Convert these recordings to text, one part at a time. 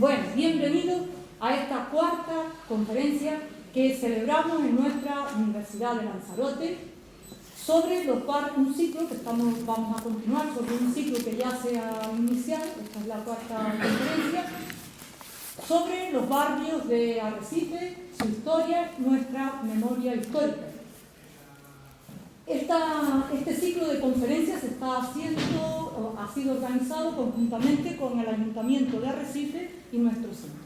Bueno, bienvenidos a esta cuarta conferencia que celebramos en nuestra Universidad de Lanzarote sobre los barrios, un ciclo que vamos a continuar sobre un ciclo que ya se ha iniciado, esta es la cuarta conferencia, sobre los barrios de Arrecife, su historia, nuestra memoria histórica. Este ciclo de conferencias ha sido organizado conjuntamente con el Ayuntamiento de Arrecife y nuestro centro.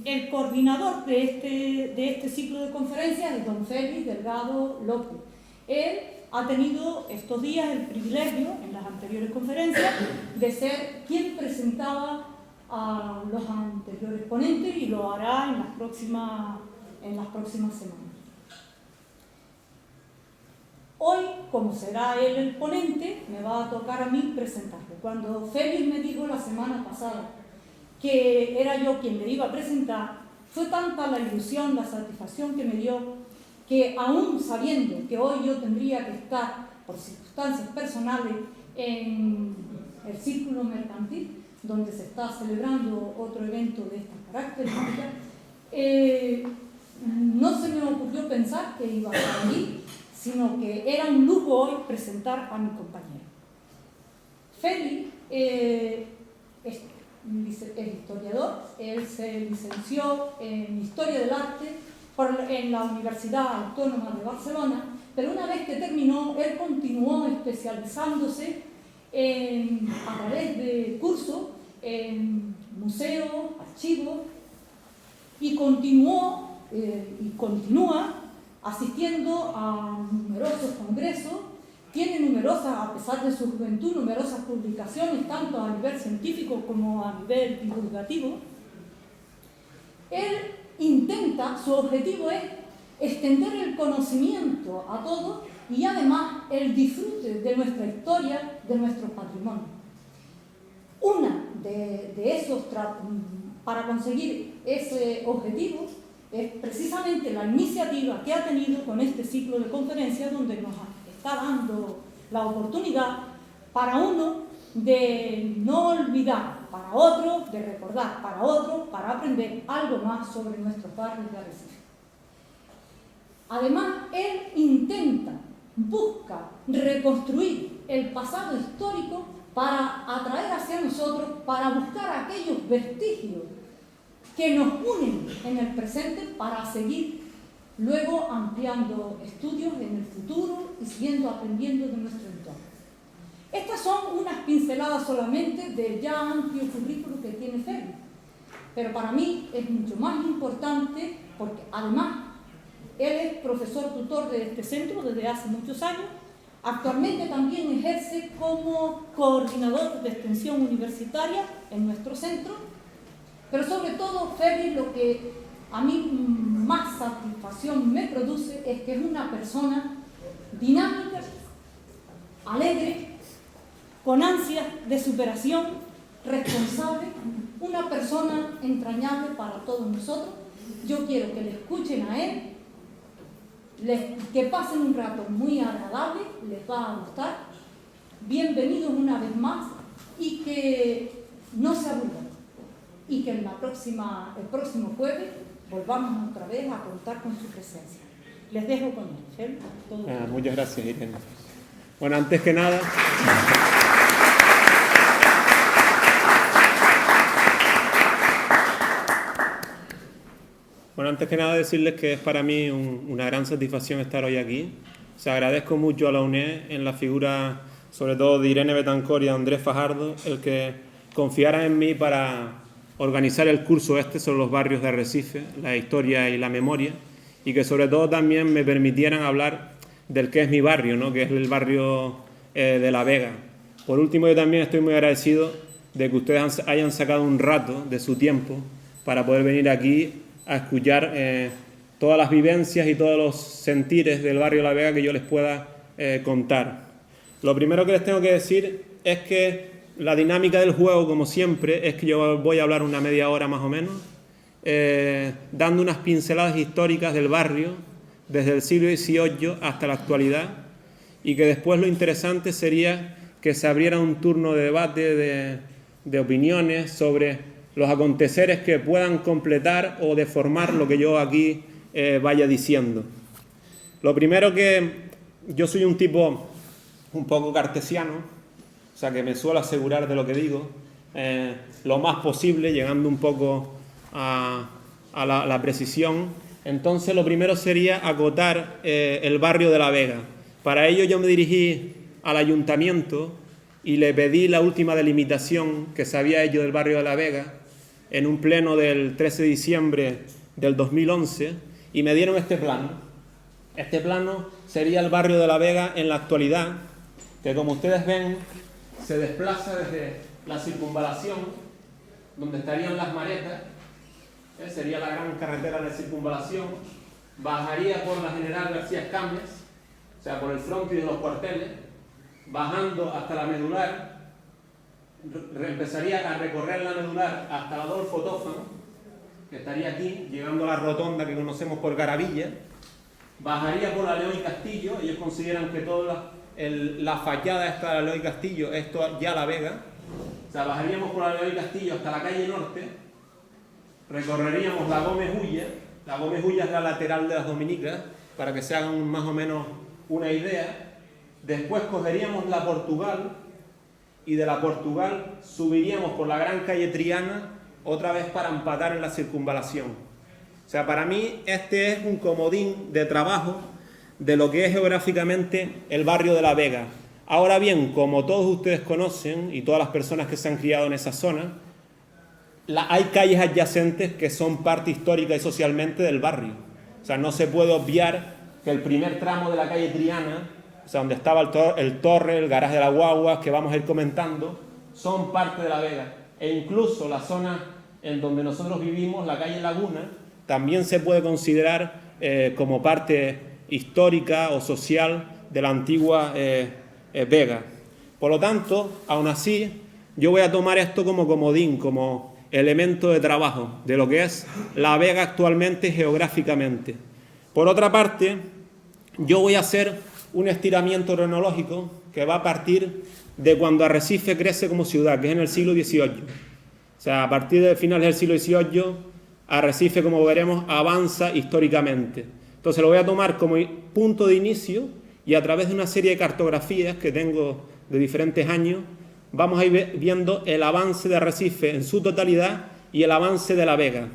El coordinador de este ciclo de conferencias es don Félix Delgado López. Él ha tenido estos días el privilegio, en las anteriores conferencias, de ser quien presentaba a los anteriores ponentes y lo hará en las próximas semanas. Hoy, como será él el ponente, me va a tocar a mí presentarlo. Cuando Félix me dijo la semana pasada que era yo quien le iba a presentar, fue tanta la ilusión, la satisfacción que me dio, que aún sabiendo que hoy yo tendría que estar, por circunstancias personales, en el Círculo Mercantil, donde se está celebrando otro evento de estas características, no se me ocurrió pensar que iba a estar allí, sino que era un lujo hoy presentar a mi compañero. Félix es historiador, él se licenció en Historia del Arte en la Universidad Autónoma de Barcelona, pero una vez que terminó, él continuó especializándose a través de cursos en museos, archivos, y continúa asistiendo a numerosos congresos. Tiene a pesar de su juventud, numerosas publicaciones, tanto a nivel científico como a nivel divulgativo. Él su objetivo es extender el conocimiento a todos y además el disfrute de nuestra historia, de nuestro patrimonio. Para conseguir ese objetivo es precisamente la iniciativa que ha tenido con este ciclo de conferencias, donde nos está dando la oportunidad para uno de no olvidar, para otro de recordar, para otro para aprender algo más sobre nuestros barrios de Arrecife. Además, él busca reconstruir el pasado histórico para atraer hacia nosotros, para buscar aquellos vestigios que nos unen en el presente para seguir luego ampliando estudios en el futuro y siguiendo aprendiendo de nuestro entorno. Estas son unas pinceladas solamente del ya amplio currículo que tiene Félix, pero para mí es mucho más importante porque además él es profesor tutor de este centro desde hace muchos años. Actualmente también ejerce como coordinador de extensión universitaria en nuestro centro, pero sobre todo Félix, lo que a mí más satisfacción me produce es que es una persona dinámica, alegre, con ansias de superación, responsable, una persona entrañable para todos nosotros. Yo quiero que le escuchen a él, que pasen un rato muy agradable, les va a gustar. Bienvenidos una vez más y que no se aburran y que el próximo jueves volvamos otra vez a contar con su presencia. Les dejo con él. Muchas gracias, Irene. Bueno, antes que nada... decirles que es para mí una gran satisfacción estar hoy aquí. O sea, agradezco mucho a la UNED en la figura, sobre todo de Irene Betancor y Andrés Fajardo, el que confiaran en mí para organizar el curso sobre los barrios de Arrecife, la historia y la memoria, y que sobre todo también me permitieran hablar del que es mi barrio, ¿no? Que es el barrio de La Vega. Por último, yo también estoy muy agradecido de que ustedes hayan sacado un rato de su tiempo para poder venir aquí a escuchar todas las vivencias y todos los sentires del barrio de La Vega que yo les pueda contar. Lo primero que les tengo que decir es que la dinámica del juego, como siempre, es que yo voy a hablar una media hora más o menos, dando unas pinceladas históricas del barrio desde el siglo XVIII hasta la actualidad, y que después lo interesante sería que se abriera un turno de debate, de opiniones sobre los aconteceres que puedan completar o deformar lo que yo aquí vaya diciendo. Lo primero, que yo soy un tipo un poco cartesiano, o sea que me suelo asegurar de lo que digo, lo más posible, llegando un poco a la precisión. Entonces lo primero sería acotar el barrio de La Vega. Para ello yo me dirigí al ayuntamiento y le pedí la última delimitación que se había hecho del barrio de La Vega en un pleno del 13 de diciembre del 2011 y me dieron este plano. Este plano sería el barrio de La Vega en la actualidad, que como ustedes ven se desplaza desde la circunvalación, donde estarían las Maretas, sería la gran carretera de circunvalación, bajaría por la General García Escames, o sea, por el frontis de los cuarteles, bajando hasta la Medular, empezaría a recorrer la Medular hasta el Adolfo Tófano, que estaría aquí, llegando a la rotonda que conocemos por Garavilla, bajaría por la León y Castillo. Ellos consideran que toda la fachada esta de la León y Castillo es ya La Vega. O sea, bajaríamos por la León y Castillo hasta la calle Norte, recorreríamos la Gómez Ulla. La Gómez Ulla es la lateral de las Dominicas, para que se hagan más o menos una idea. Después cogeríamos la Portugal y de la Portugal subiríamos por la gran calle Triana otra vez para empatar en la circunvalación. O sea, para mí este es un comodín de trabajo de lo que es geográficamente el barrio de La Vega. Ahora bien, como todos ustedes conocen y todas las personas que se han criado en esa zona, hay calles adyacentes que son parte histórica y socialmente del barrio. O sea, no se puede obviar que el primer tramo de la calle Triana, o sea, donde estaba el Torre, el garaje de la Guagua, que vamos a ir comentando, son parte de La Vega. E incluso la zona en donde nosotros vivimos, la calle Laguna, también se puede considerar como parte histórica o social de la antigua Vega. Por lo tanto, aún así, yo voy a tomar esto como comodín, como elemento de trabajo de lo que es La Vega actualmente geográficamente. Por otra parte, yo voy a hacer un estiramiento cronológico que va a partir de cuando Arrecife crece como ciudad, que es en el siglo XVIII. O sea, a partir de finales del siglo XVIII, Arrecife, como veremos, avanza históricamente. Entonces lo voy a tomar como punto de inicio y a través de una serie de cartografías que tengo de diferentes años, vamos a ir viendo el avance de Arrecife en su totalidad y el avance de La Vega.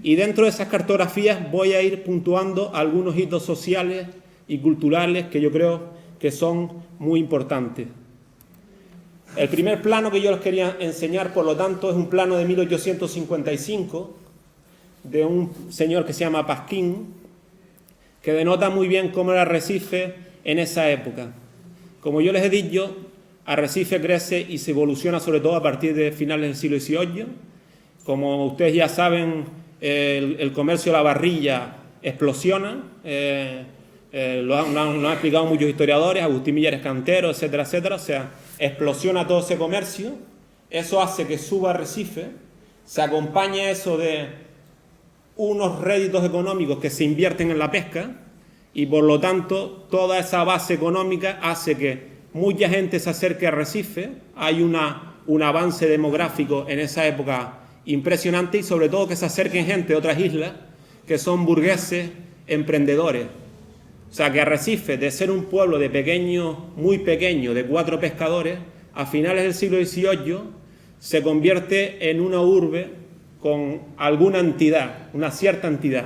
Y dentro de esas cartografías voy a ir puntuando algunos hitos sociales y culturales que yo creo que son muy importantes. El primer plano que yo les quería enseñar, por lo tanto, es un plano de 1855 de un señor que se llama Pasquín, que denota muy bien cómo era Arrecife en esa época. Como yo les he dicho, Arrecife crece y se evoluciona sobre todo a partir de finales del siglo XVIII. Como ustedes ya saben, el comercio de la barrilla explosiona, lo han explicado muchos historiadores, Agustín Millares Cantero, etcétera, etcétera. O sea, explosiona todo ese comercio, eso hace que suba Arrecife, se acompaña eso de unos réditos económicos que se invierten en la pesca y por lo tanto toda esa base económica hace que mucha gente se acerque a Arrecife. Hay un avance demográfico en esa época impresionante y sobre todo que se acerquen gente de otras islas que son burgueses, emprendedores. O sea que Arrecife, de ser un pueblo de pequeño, muy pequeño, de 4 pescadores, a finales del siglo XVIII se convierte en una urbe con alguna entidad, una cierta entidad.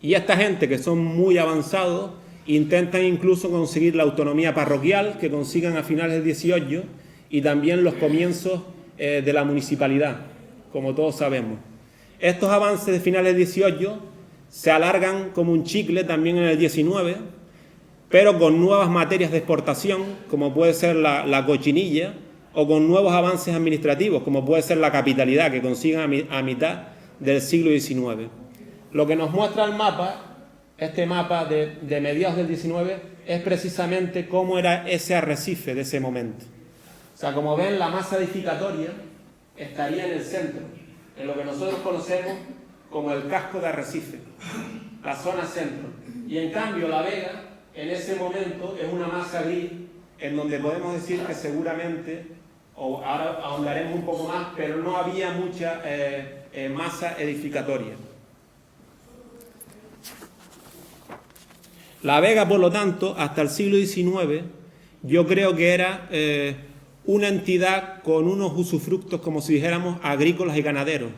Y esta gente que son muy avanzados intentan incluso conseguir la autonomía parroquial que consigan a finales del XVIII y también los comienzos de la municipalidad, como todos sabemos. Estos avances de finales del XVIII se alargan como un chicle también en el XIX, pero con nuevas materias de exportación, como puede ser la cochinilla, o con nuevos avances administrativos, como puede ser la capitalidad, que consigan a mitad del siglo XIX. Lo que nos muestra el mapa, este mapa de mediados del XIX, es precisamente cómo era ese Arrecife de ese momento. O sea, como ven, la masa edificatoria estaría en el centro, en lo que nosotros conocemos como el casco de Arrecife, la zona centro. Y en cambio La Vega, en ese momento, es una masa gris en donde podemos decir que seguramente, o ahora ahondaremos un poco más, pero no había mucha masa edificatoria. La Vega, por lo tanto, hasta el siglo XIX, yo creo que era una entidad con unos usufructos, como si dijéramos, agrícolas y ganaderos.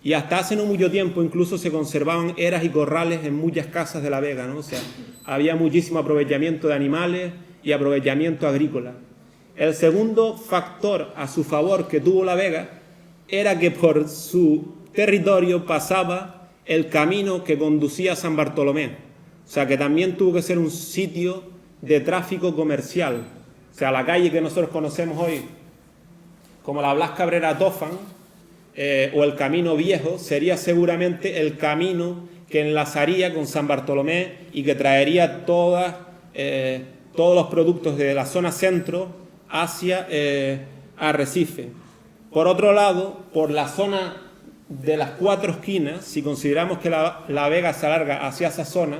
Y hasta hace no mucho tiempo incluso se conservaban eras y corrales en muchas casas de La Vega, ¿no? O sea, había muchísimo aprovechamiento de animales y aprovechamiento agrícola. El segundo factor a su favor que tuvo La Vega era que por su territorio pasaba el camino que conducía a San Bartolomé. O sea, que también tuvo que ser un sitio de tráfico comercial. O sea, la calle que nosotros conocemos hoy como la Blas Cabrera Tofan, o el Camino Viejo, sería seguramente el camino que enlazaría con San Bartolomé y que traería todos los productos de la zona centro hacia Arrecife. Por otro lado, por la zona de las cuatro esquinas, si consideramos que la Vega se alarga hacia esa zona,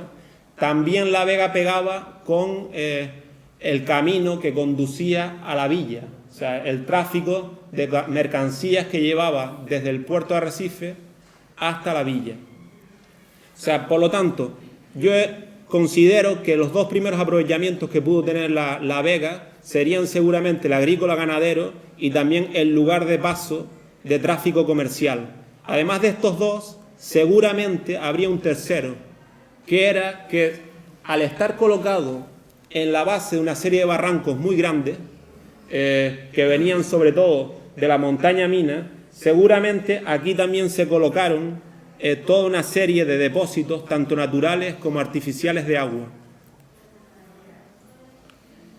también La Vega pegaba con el camino que conducía a la villa. O sea, el tráfico de mercancías que llevaba desde el puerto de Arrecife hasta la villa. O sea, por lo tanto, yo considero que los dos primeros aprovechamientos que pudo tener la Vega serían seguramente el agrícola ganadero y también el lugar de paso de tráfico comercial. Además de estos dos, seguramente habría un tercero, que era que al estar colocado en la base de una serie de barrancos muy grandes, que venían sobre todo de la montaña Mina, seguramente aquí también se colocaron toda una serie de depósitos, tanto naturales como artificiales de agua.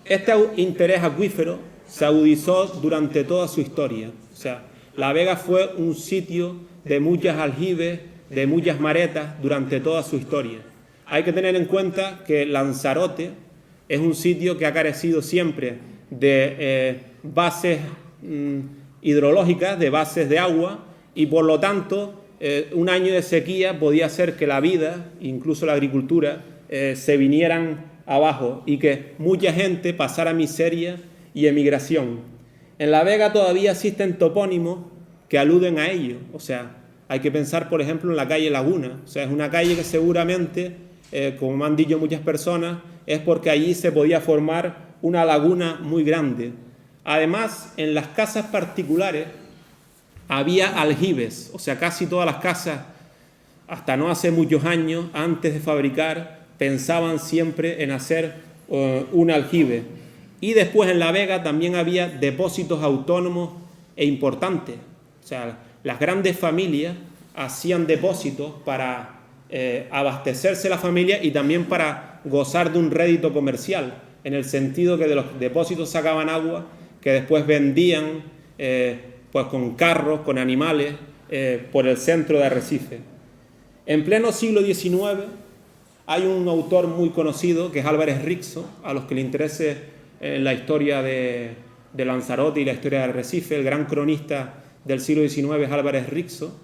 Este interés acuífero se agudizó durante toda su historia. O sea, La Vega fue un sitio de muchas aljibes, de muchas maretas durante toda su historia. Hay que tener en cuenta que Lanzarote es un sitio que ha carecido siempre de bases hidrológicas, de bases de agua, y por lo tanto un año de sequía podía hacer que la vida, incluso la agricultura, se vinieran abajo y que mucha gente pasara miseria y emigración. En La Vega todavía existen topónimos que aluden a ello. O sea, hay que pensar, por ejemplo, en la calle Laguna. O sea, es una calle que seguramente, como me han dicho muchas personas, es porque allí se podía formar una laguna muy grande. Además, en las casas particulares había aljibes. O sea, casi todas las casas, hasta no hace muchos años, antes de fabricar, pensaban siempre en hacer un aljibe. Y después en La Vega también había depósitos autónomos e importantes. O sea, las grandes familias hacían depósitos para abastecerse la familia y también para gozar de un rédito comercial, en el sentido que de los depósitos sacaban agua que después vendían pues con carros, con animales, por el centro de Arrecife. En pleno siglo XIX hay un autor muy conocido que es Álvarez Rixo, a los que le interese la historia de Lanzarote y la historia de Arrecife, el gran cronista del siglo XIX es Álvarez Rixo.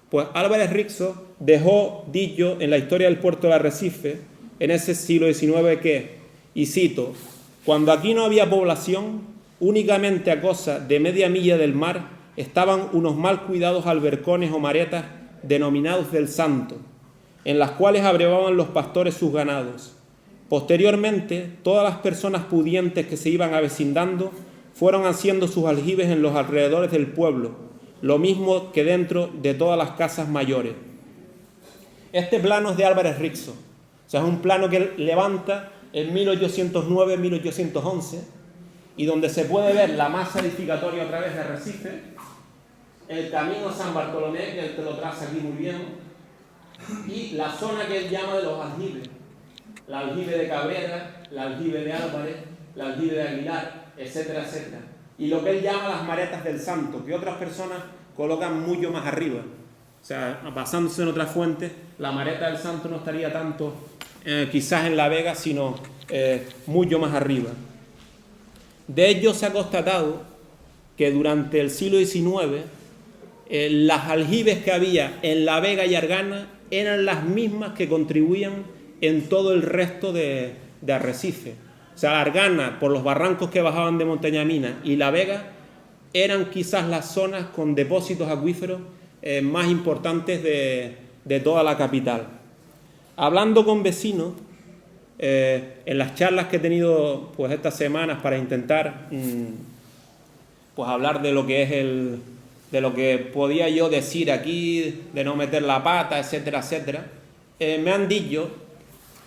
Pues Álvarez Rixo dejó dicho en la historia del puerto de Arrecife, en ese siglo XIX, que, y cito, cuando aquí no había población, únicamente a cosa de media milla del mar estaban unos mal cuidados albercones o maretas denominados del Santo, en las cuales abrevaban los pastores sus ganados. Posteriormente, todas las personas pudientes que se iban avecindando fueron haciendo sus aljibes en los alrededores del pueblo, lo mismo que dentro de todas las casas mayores. Este plano es de Álvarez Rixo, o sea, es un plano que él levanta en 1809-1811 y donde se puede ver la masa edificatoria a través de Arrecife, el camino a San Bartolomé, que él te lo traza aquí muy bien, y la zona que él llama de los aljibes, la aljibe de Cabrera, la aljibe de Álvarez, la aljibe de Aguilar, etcétera, etcétera. Y lo que él llama las maretas del Santo, que otras personas colocan mucho más arriba. O sea, basándose en otras fuentes, la mareta del Santo no estaría tanto quizás en La Vega, sino mucho más arriba. De ello se ha constatado que durante el siglo XIX las aljibes que había en La Vega y Argana eran las mismas que contribuían en todo el resto de Arrecife. O sea, la Argana, por los barrancos que bajaban de Montañamina, y La Vega eran quizás las zonas con depósitos acuíferos más importantes de toda la capital. Hablando con vecinos, en las charlas que he tenido pues estas semanas para intentar pues hablar de lo que es de lo que podía yo decir aquí, de no meter la pata, etcétera, etcétera, me han dicho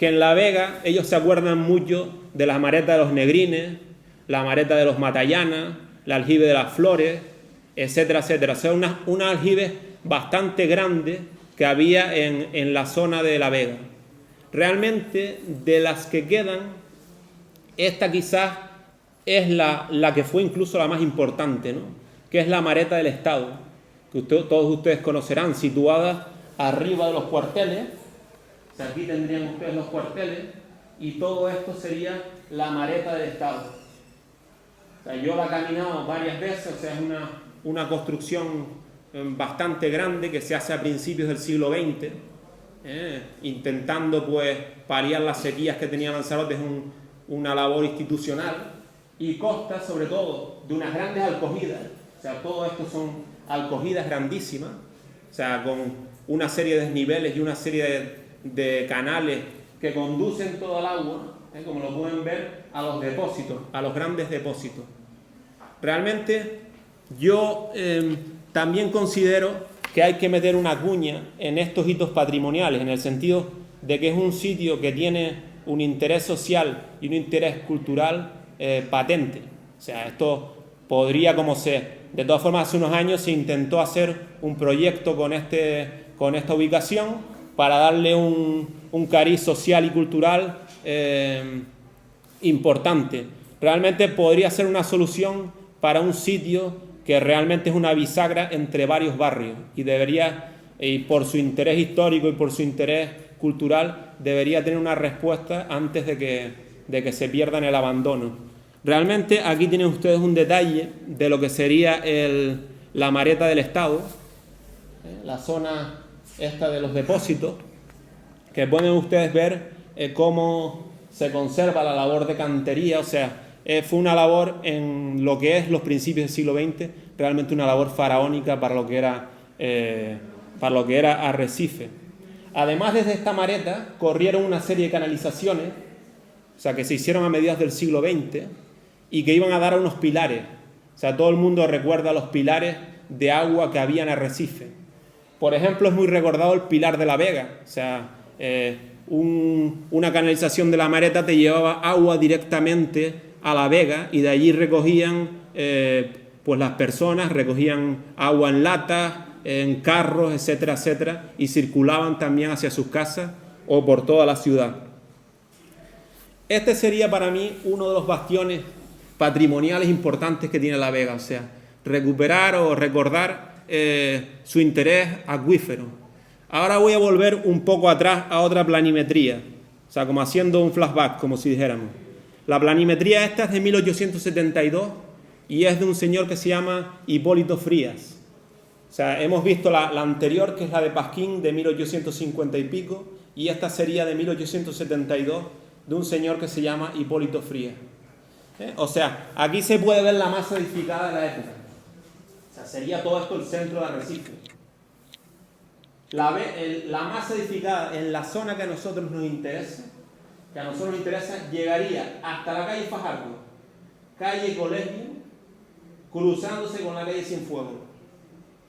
que en La Vega ellos se acuerdan mucho de la Mareta de los Negrines, la Mareta de los Matallanas, la Aljibe de las Flores, etcétera, etcétera. O sea, una aljibe bastante grande que había en la zona de La Vega. Realmente, de las que quedan, esta quizás es la que fue incluso la más importante, ¿no? Que es la Mareta del Estado, que todos ustedes conocerán, situada arriba de los cuarteles. O sea, aquí tendrían ustedes los cuarteles y todo esto sería la Mareta del Estado. O sea, yo la he caminado varias veces, o sea, es una construcción bastante grande que se hace a principios del siglo XX, intentando pues paliar las sequías que tenía Lanzarote, es una labor institucional, y consta sobre todo de unas grandes alcogidas. O sea, todo esto son alcogidas grandísimas, o sea, con una serie de desniveles y una serie de canales que conducen todo el agua, como lo pueden ver, a los depósitos, a los grandes depósitos. Realmente yo también considero que hay que meter una cuña en estos hitos patrimoniales, en el sentido de que es un sitio que tiene un interés social y un interés cultural patente. O sea, esto podría, de todas formas, hace unos años se intentó hacer un proyecto con esta ubicación para darle un cariz social y cultural importante. Realmente podría ser una solución para un sitio que realmente es una bisagra entre varios barrios y por su interés histórico y por su interés cultural, debería tener una respuesta antes de que se pierda en el abandono. Realmente aquí tienen ustedes un detalle de lo que sería la Mareta del Estado, la zona esta de los depósitos, que pueden ustedes ver cómo se conserva la labor de cantería. O sea, fue una labor en lo que es los principios del siglo XX, realmente una labor faraónica para lo que era Arrecife. Además, desde esta Mareta corrieron una serie de canalizaciones, o sea, que se hicieron a mediados del siglo XX y que iban a dar a unos pilares. O sea, todo el mundo recuerda los pilares de agua que había en Arrecife. Por ejemplo, es muy recordado el Pilar de la Vega. O sea, una canalización de la Mareta te llevaba agua directamente a La Vega y de allí recogían, pues las personas recogían agua en latas, en carros, etcétera, etcétera, y circulaban también hacia sus casas o por toda la ciudad. Este sería para mí uno de los bastiones patrimoniales importantes que tiene La Vega, o sea, recuperar o recordar su interés acuífero. Ahora voy a volver un poco atrás a otra planimetría, o sea, como haciendo un flashback, como si dijéramos. La planimetría esta es de 1872 y es de un señor que se llama Hipólito Frías. O sea, hemos visto la anterior, que es la de Pasquín, de 1850 y pico, y esta sería de 1872, de un señor que se llama Hipólito Frías. O sea, aquí se puede ver la masa edificada de la época. O sea, sería todo esto el centro de Arrecife. La masa edificada en la zona que a nosotros nos interesa, llegaría hasta la calle Fajardo, calle Colegio, cruzándose con la calle Cienfuegos.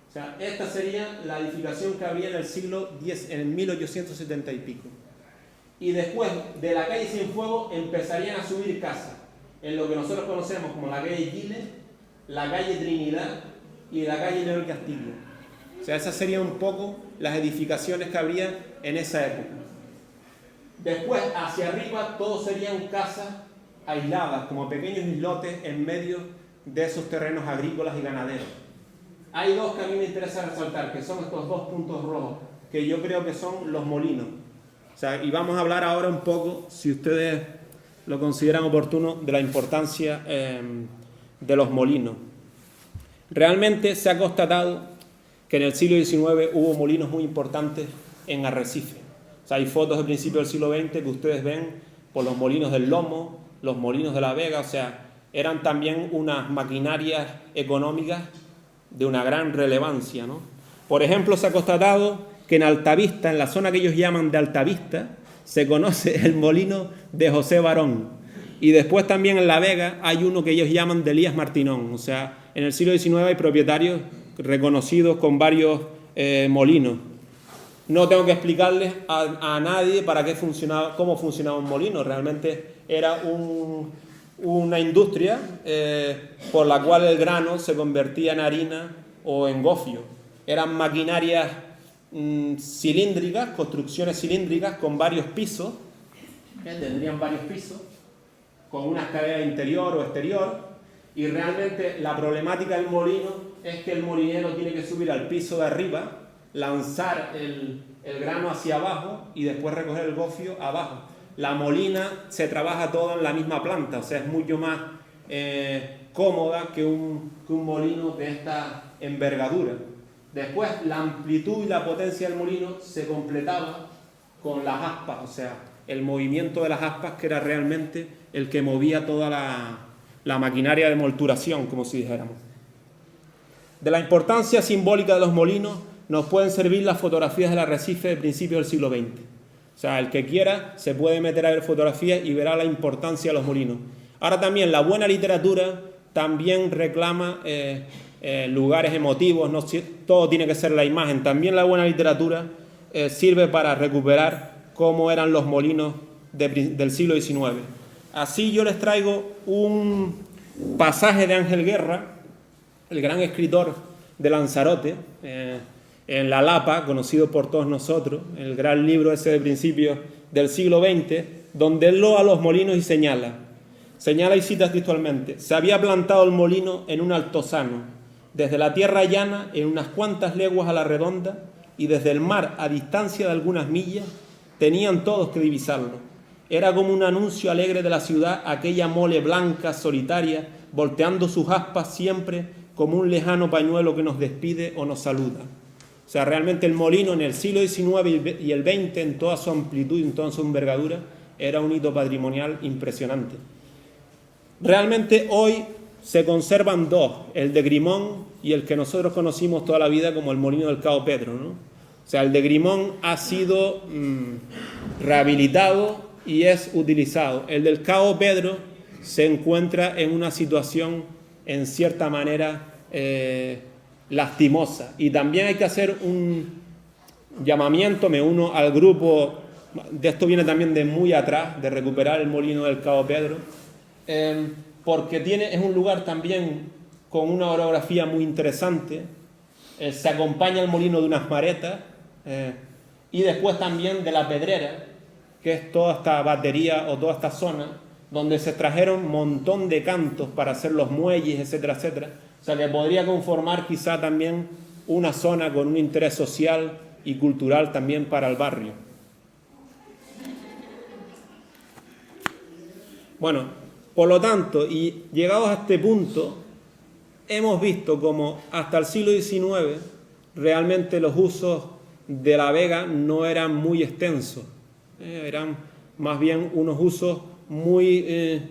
O sea, esta sería la edificación que había en el siglo X, en el 1870 y pico. Y después de la calle Cienfuegos empezarían a subir casas en lo que nosotros conocemos como la calle Giles, la calle Trinidad y la calle León Castillo. O sea, esas serían un poco las edificaciones que habría en esa época. Después, hacia arriba, todos serían casas aisladas, como pequeños islotes en medio de esos terrenos agrícolas y ganaderos. Hay dos que a mí me interesa resaltar, que son estos dos puntos rojos, que yo creo que son los molinos. O sea, y vamos a hablar ahora un poco, si ustedes lo consideran oportuno, de la importancia de los molinos. Realmente se ha constatado que en el siglo XIX hubo molinos muy importantes en Arrecife. O sea, hay fotos del principio del siglo XX que ustedes ven por los molinos del Lomo, los molinos de La Vega, o sea, eran también unas maquinarias económicas de una gran relevancia, ¿no? Por ejemplo, se ha constatado que en Altavista, en la zona que ellos llaman de Altavista, se conoce el molino de José Barón. Y después también en La Vega hay uno que ellos llaman de Elías Martinón. O sea, en el siglo XIX hay propietarios reconocidos con varios molinos. No tengo que explicarles a nadie para qué funcionaba, cómo funcionaba un molino. Realmente era una industria por la cual el grano se convertía en harina o en gofio. Eran maquinarias cilíndricas, construcciones cilíndricas con varios pisos, tendrían varios pisos, con una escalera interior o exterior, y realmente la problemática del molino es que el molinero tiene que subir al piso de arriba, lanzar el grano hacia abajo y después recoger el gofio abajo. La molina se trabaja toda en la misma planta, o sea, es mucho más cómoda que un molino de esta envergadura. Después, la amplitud y la potencia del molino se completaba con las aspas, o sea, el movimiento de las aspas, que era realmente el que movía toda la maquinaria de molturación, como si dijéramos. De la importancia simbólica de los molinos nos pueden servir las fotografías del arrecife de principios del siglo XX. O sea, el que quiera se puede meter a ver fotografías y verá la importancia de los molinos. Ahora también la buena literatura también reclama lugares emotivos, no todo tiene que ser la imagen. También la buena literatura sirve para recuperar cómo eran los molinos del siglo XIX. Así yo les traigo un pasaje de Ángel Guerra, el gran escritor de Lanzarote, en La Lapa, conocido por todos nosotros, el gran libro ese de principios del siglo XX, donde él loa los molinos y señala y cita textualmente: se había plantado el molino en un altozano, desde la tierra llana en unas cuantas leguas a la redonda, y desde el mar a distancia de algunas millas, tenían todos que divisarlo. Era como un anuncio alegre de la ciudad aquella mole blanca, solitaria, volteando sus aspas siempre como un lejano pañuelo que nos despide o nos saluda. O sea, realmente el molino en el siglo XIX y el XX, en toda su amplitud y en toda su envergadura, era un hito patrimonial impresionante. Realmente hoy se conservan dos, el de Grimón y el que nosotros conocimos toda la vida como el molino del Cabo Pedro, ¿no? O sea, el de Grimón ha sido rehabilitado y es utilizado. El del Cabo Pedro se encuentra en una situación, en cierta manera, lastimosa. Y también hay que hacer un llamamiento, me uno al grupo, de esto viene también de muy atrás, de recuperar el molino del Cabo Pedro, porque es un lugar también con una orografía muy interesante. Se acompaña el molino de unas maretas y después también de la Pedrera, que es toda esta batería o toda esta zona donde se trajeron un montón de cantos para hacer los muelles, etcétera, etcétera. O sea, que podría conformar quizá también una zona con un interés social y cultural también para el barrio. Bueno, por lo tanto, y llegados a este punto, hemos visto como hasta el siglo XIX realmente los usos de La Vega no eran muy extensos, eran más bien unos usos muy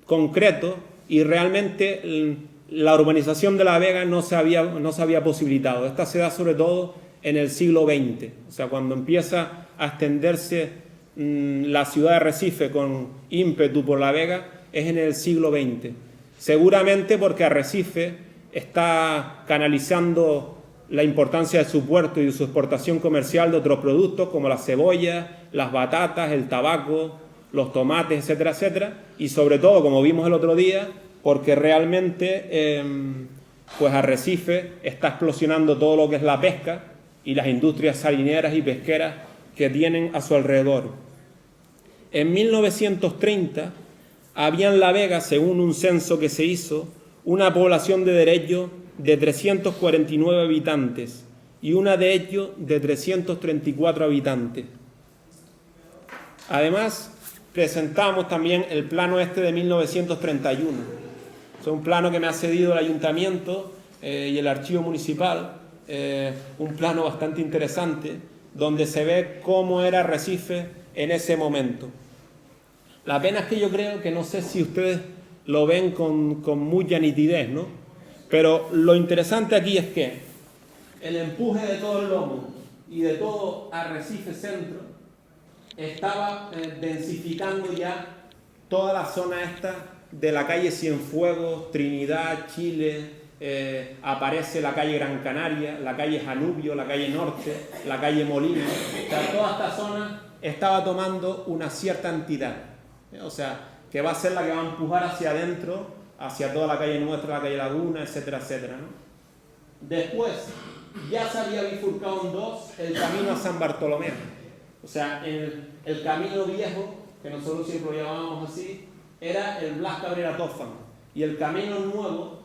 concretos, y realmente la urbanización de La Vega no se había posibilitado. Esta se da sobre todo en el siglo XX, o sea, cuando empieza a extenderse la ciudad de Arrecife con ímpetu por La Vega, es en el siglo XX. Seguramente porque Arrecife está canalizando la importancia de su puerto y de su exportación comercial de otros productos como la cebolla, las batatas, el tabaco, los tomates, etcétera, etcétera, y sobre todo, como vimos el otro día, porque realmente pues Arrecife está explosionando todo lo que es la pesca y las industrias salineras y pesqueras que tienen a su alrededor. En 1930 había en La Vega, según un censo que se hizo, una población de derecho de 349 habitantes y una de hecho de 334 habitantes. Además, presentamos también el plano este de 1931. Es un plano que me ha cedido el ayuntamiento y el archivo municipal, un plano bastante interesante, donde se ve cómo era Arrecife en ese momento. La pena es que yo creo que no sé si ustedes lo ven con mucha nitidez, ¿no? Pero lo interesante aquí es que el empuje de todo el lomo y de todo Arrecife Centro estaba densificando ya toda la zona esta de la calle Cienfuegos, Trinidad, Chile, aparece la calle Gran Canaria, la calle Janubio, la calle Norte, la calle Molina. O sea, toda esta zona estaba tomando una cierta entidad, o sea, que va a ser la que va a empujar hacia adentro, hacia toda la calle Nuestra, la calle Laguna, etcétera, etcétera, ¿no? Después, ya se había bifurcado en dos el camino a San Bartolomé. O sea, el camino viejo, que nosotros siempre lo llamábamos así, era el Blas Cabrera Tófano. Y el camino nuevo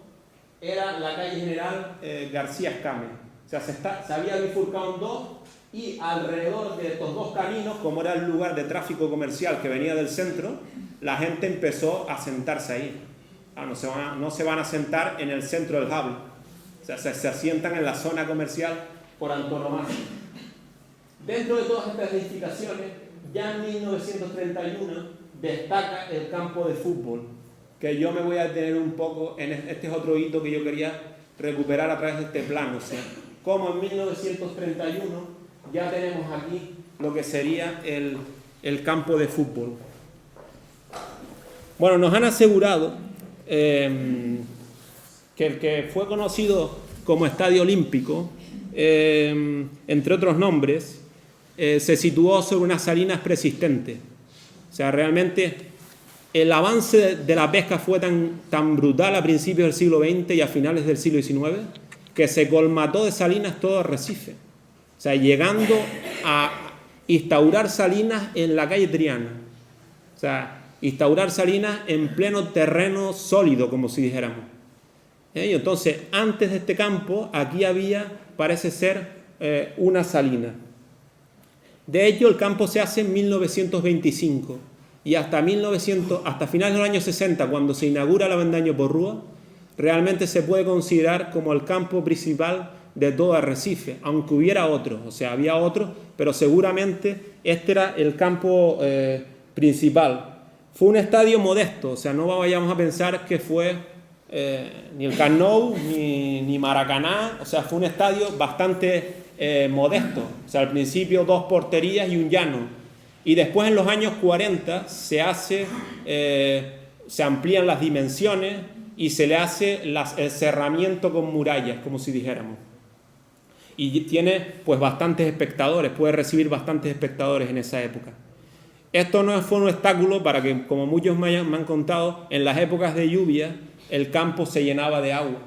era la calle General García Escame. O sea, se había bifurcado en dos, y alrededor de estos dos caminos, como era el lugar de tráfico comercial que venía del centro, la gente empezó a sentarse ahí. No se van a sentar en el centro del Hable. O sea, se asientan en la zona comercial por antonomasia. Dentro de todas estas edificaciones, ya en 1931 destaca el campo de fútbol, que yo me voy a detener un poco en este es otro hito que yo quería recuperar a través de este plano. O sea, como en 1931 ya tenemos aquí lo que sería el campo de fútbol. Bueno, nos han asegurado que el que fue conocido como Estadio Olímpico, entre otros nombres, se situó sobre unas salinas preexistentes. O sea, realmente el avance de la pesca fue tan brutal a principios del siglo XX y a finales del siglo XIX que se colmató de salinas todo Arrecife. O sea, llegando a instaurar salinas en la calle Triana. O sea, instaurar salinas en pleno terreno sólido, como si dijéramos. Y entonces, antes de este campo, aquí había, parece ser, una salina. De hecho, el campo se hace en 1925 y hasta finales de los años 60, cuando se inaugura la Avendaño Porrúa, realmente se puede considerar como el campo principal de todo Arrecife, aunque hubiera otros, o sea, había otros, pero seguramente este era el campo principal. Fue un estadio modesto, o sea, no vayamos a pensar que fue ni el Camp Nou ni Maracaná, o sea, fue un estadio bastante modesto, o sea, al principio 2 porterías y un llano, y después en los años 40 se amplían las dimensiones y se le hace el cerramiento con murallas, como si dijéramos, y tiene pues bastantes espectadores, puede recibir bastantes espectadores en esa época. Esto no fue un obstáculo para que, como muchos me han contado, en las épocas de lluvia el campo se llenaba de agua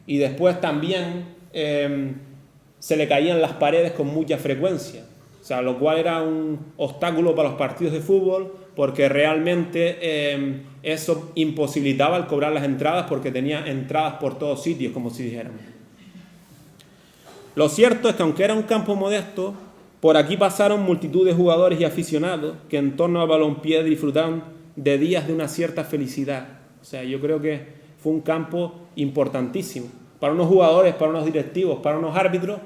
y después también se le caían las paredes con mucha frecuencia, o sea, lo cual era un obstáculo para los partidos de fútbol porque realmente eso imposibilitaba el cobrar las entradas porque tenía entradas por todos sitios, como si dijéramos. Lo cierto es que aunque era un campo modesto, por aquí pasaron multitud de jugadores y aficionados que en torno al balompié disfrutaron de días de una cierta felicidad. O sea, yo creo que fue un campo importantísimo para unos jugadores, para unos directivos, para unos árbitros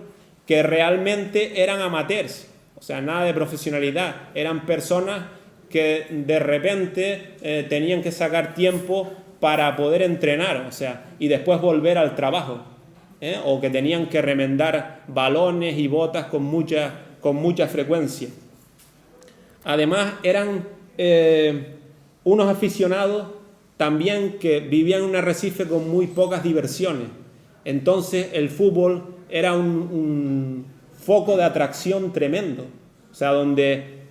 que realmente eran amateurs, o sea, nada de profesionalidad, eran personas que de repente tenían que sacar tiempo para poder entrenar, o sea, y después volver al trabajo, o que tenían que remendar balones y botas con mucha frecuencia. Además, eran unos aficionados también que vivían en un Arrecife con muy pocas diversiones. Entonces, el fútbol era un foco de atracción tremendo. O sea, donde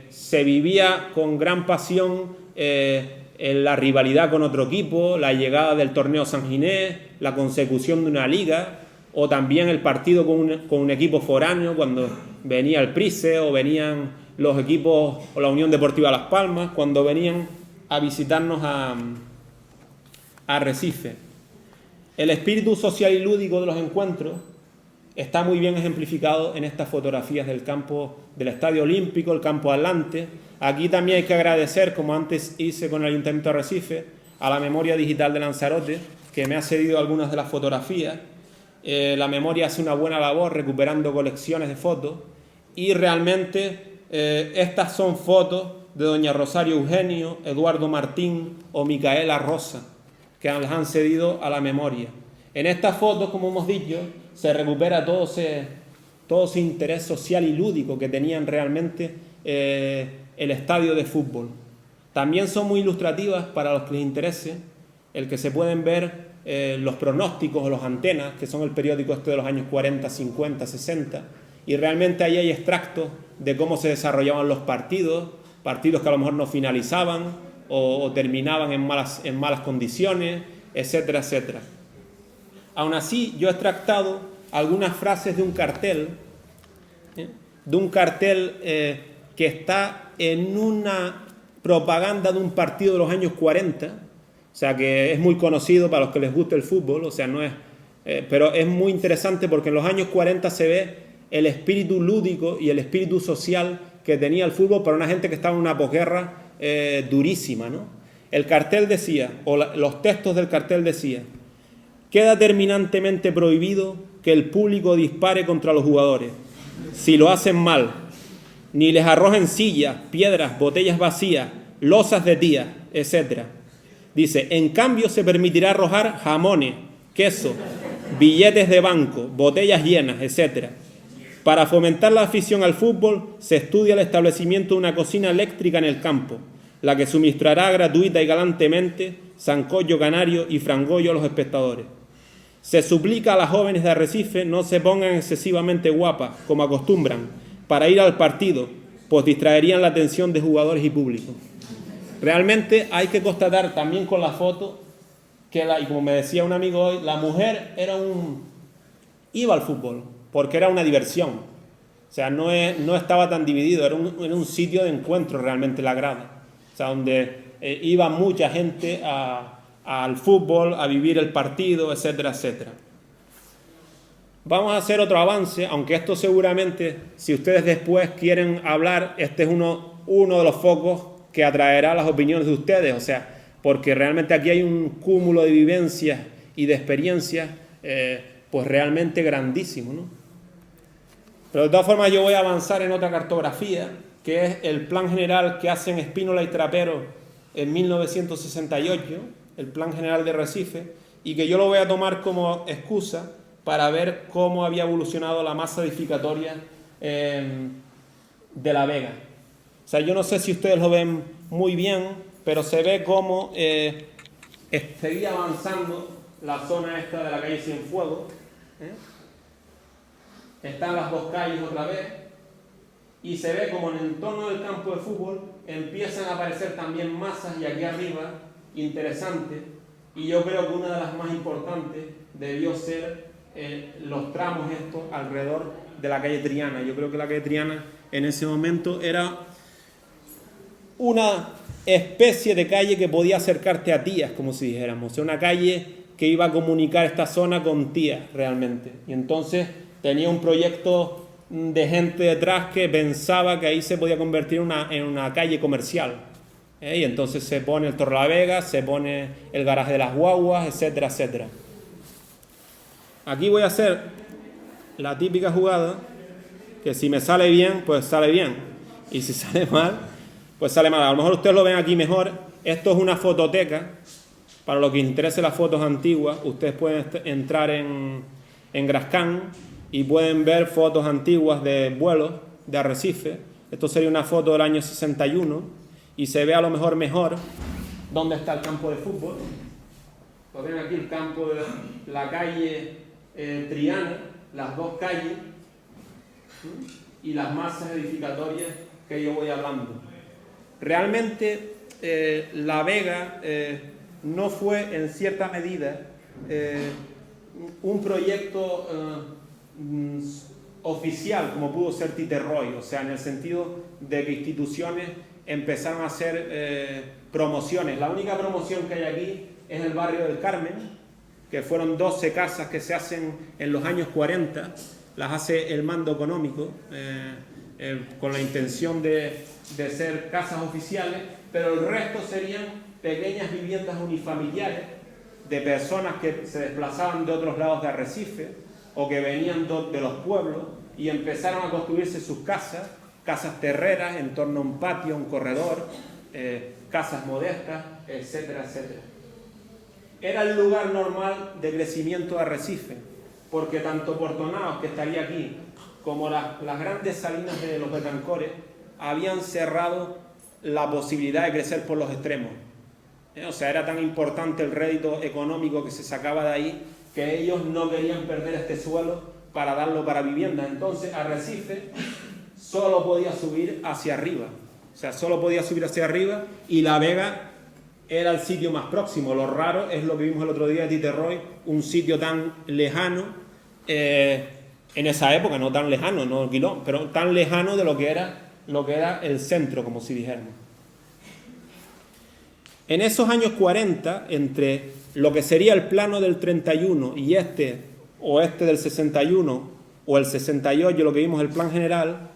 se vivía con gran pasión en la rivalidad con otro equipo, la llegada del torneo San Ginés, la consecución de una liga, o también el partido con un equipo foráneo cuando venía el Price o venían los equipos o la Unión Deportiva Las Palmas cuando venían a visitarnos a Arrecife. El espíritu social y lúdico de los encuentros está muy bien ejemplificado en estas fotografías del campo del Estadio Olímpico, el campo Atlante. Aquí también hay que agradecer, como antes hice con el Ayuntamiento de Arrecife, a la memoria digital de Lanzarote, que me ha cedido algunas de las fotografías. La memoria hace una buena labor recuperando colecciones de fotos y realmente estas son fotos de doña Rosario Eugenio, Eduardo Martín o Micaela Rosa, que las han cedido a la memoria. En estas fotos, como hemos dicho, se recupera todo ese interés social y lúdico que tenían realmente el estadio de fútbol. También son muy ilustrativas para los que les interese el que se pueden ver los pronósticos o los antenas, que son el periódico este de los años 40, 50, 60, y realmente ahí hay extractos de cómo se desarrollaban los partidos que a lo mejor no finalizaban o terminaban en malas condiciones, etcétera, etcétera. Aún así, yo he extractado algunas frases de un cartel, que está en una propaganda de un partido de los años 40, o sea que es muy conocido para los que les gusta el fútbol, o sea, no es, pero es muy interesante porque en los años 40 se ve el espíritu lúdico y el espíritu social que tenía el fútbol para una gente que estaba en una posguerra durísima, ¿no? El cartel decía, o los textos del cartel decían: queda terminantemente prohibido que el público dispare contra los jugadores si lo hacen mal, ni les arrojen sillas, piedras, botellas vacías, losas de tía, etc. Dice, en cambio se permitirá arrojar jamones, queso, billetes de banco, botellas llenas, etc. Para fomentar la afición al fútbol, se estudia el establecimiento de una cocina eléctrica en el campo, la que suministrará gratuita y galantemente sancocho canario y frangollo a los espectadores. Se suplica a las jóvenes de Arrecife no se pongan excesivamente guapas, como acostumbran, para ir al partido, pues distraerían la atención de jugadores y público. Realmente hay que constatar también con la foto que, y como me decía un amigo hoy, la mujer iba al fútbol, porque era una diversión. O sea, no estaba tan dividido, era un sitio de encuentro realmente la grada. O sea, donde iba mucha gente al fútbol, a vivir el partido, etcétera, etcétera. Vamos a hacer otro avance, aunque esto seguramente, si ustedes después quieren hablar, este es uno de los focos que atraerá las opiniones de ustedes, o sea, porque realmente aquí hay un cúmulo de vivencias y de experiencias, pues realmente grandísimo, ¿no? Pero de todas formas yo voy a avanzar en otra cartografía, que es el plan general que hacen Spínola y Trapero en 1968, el plan general de Recife, y que yo lo voy a tomar como excusa para ver cómo había evolucionado la masa edificatoria de La Vega. O sea, yo no sé si ustedes lo ven muy bien, pero se ve cómo seguía avanzando la zona esta de la calle Cienfuegos. Están las dos calles otra vez, y se ve como en el entorno del campo de fútbol empiezan a aparecer también masas, y aquí arriba, interesante, y yo creo que una de las más importantes debió ser los tramos estos alrededor de la calle Triana. Yo creo que la calle Triana en ese momento era una especie de calle que podía acercarte a Tías, como si dijéramos, o sea, una calle que iba a comunicar esta zona con Tías realmente, y entonces tenía un proyecto de gente detrás que pensaba que ahí se podía convertir en una calle comercial, y entonces se pone el Torrelavega, se pone el garaje de las guaguas, etcétera, etcétera. Aquí voy a hacer la típica jugada, que si me sale bien, pues sale bien, y si sale mal, pues sale mal. A lo mejor ustedes lo ven aquí mejor. Esto es una fototeca. Para los que les interese las fotos antiguas, ustedes pueden entrar en Grascán y pueden ver fotos antiguas de vuelos de Arrecife. Esto sería una foto del año 61 y se ve a lo mejor dónde está el campo de fútbol. Lo ven aquí, el campo de la calle Triana, las dos calles y las masas edificatorias que yo voy hablando. Realmente La Vega no fue en cierta medida un proyecto oficial como pudo ser Titerroy, o sea, en el sentido de que instituciones empezaron a hacer promociones. La única promoción que hay aquí es el barrio del Carmen, que fueron 12 casas que se hacen en los años 40, las hace el mando económico con la intención de ser casas oficiales, pero el resto serían pequeñas viviendas unifamiliares de personas que se desplazaban de otros lados de Arrecife o que venían de los pueblos y empezaron a construirse sus casas casas terreras en torno a un patio, un corredor, casas modestas, etcétera, etcétera. Era el lugar normal de crecimiento de Arrecife, porque tanto Puerto Naos, que estaría aquí, como las grandes salinas de los Betancores, habían cerrado la posibilidad de crecer por los extremos. O sea, era tan importante el rédito económico que se sacaba de ahí, que ellos no querían perder este suelo para darlo para vivienda. Entonces Arrecife solo podía subir hacia arriba. O sea, solo podía subir hacia arriba, y La Vega era el sitio más próximo. Lo raro es lo que vimos el otro día de Titerroy, un sitio tan lejano, en esa época, no tan lejano, no kilómetros, pero tan lejano de lo que era el centro, como si dijéramos. En esos años 40, entre lo que sería el plano del 31 y este del 61, o el 68, lo que vimos, el plan general,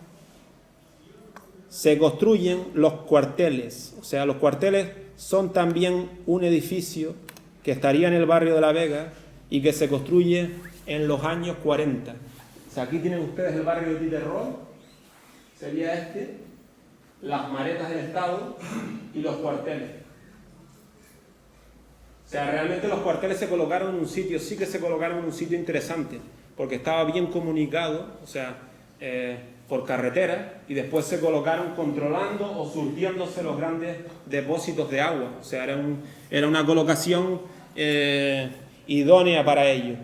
se construyen los cuarteles. O sea, los cuarteles son también un edificio que estaría en el barrio de La Vega y que se construye en los años 40. O sea, aquí tienen ustedes el barrio de Titerroy, sería este, las maretas del Estado y los cuarteles. O sea, realmente los cuarteles se colocaron en un sitio, sí que se colocaron en un sitio interesante, porque estaba bien comunicado, o sea, por carretera, y después se colocaron controlando o surtiéndose los grandes depósitos de agua. O sea, era una colocación idónea para ello.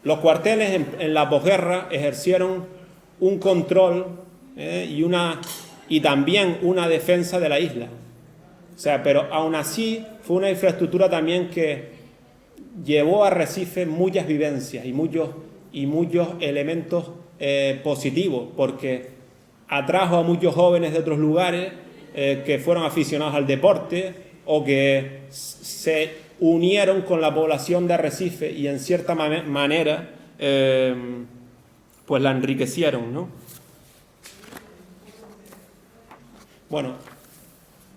Los cuarteles en la posguerra ejercieron un control y también una defensa de la isla. O sea, pero aún así fue una infraestructura también que llevó a Arrecife muchas vivencias y muchos elementos positivos, porque atrajo a muchos jóvenes de otros lugares que fueron aficionados al deporte o que se unieron con la población de Arrecife y en cierta manera pues la enriquecieron, ¿no? Bueno,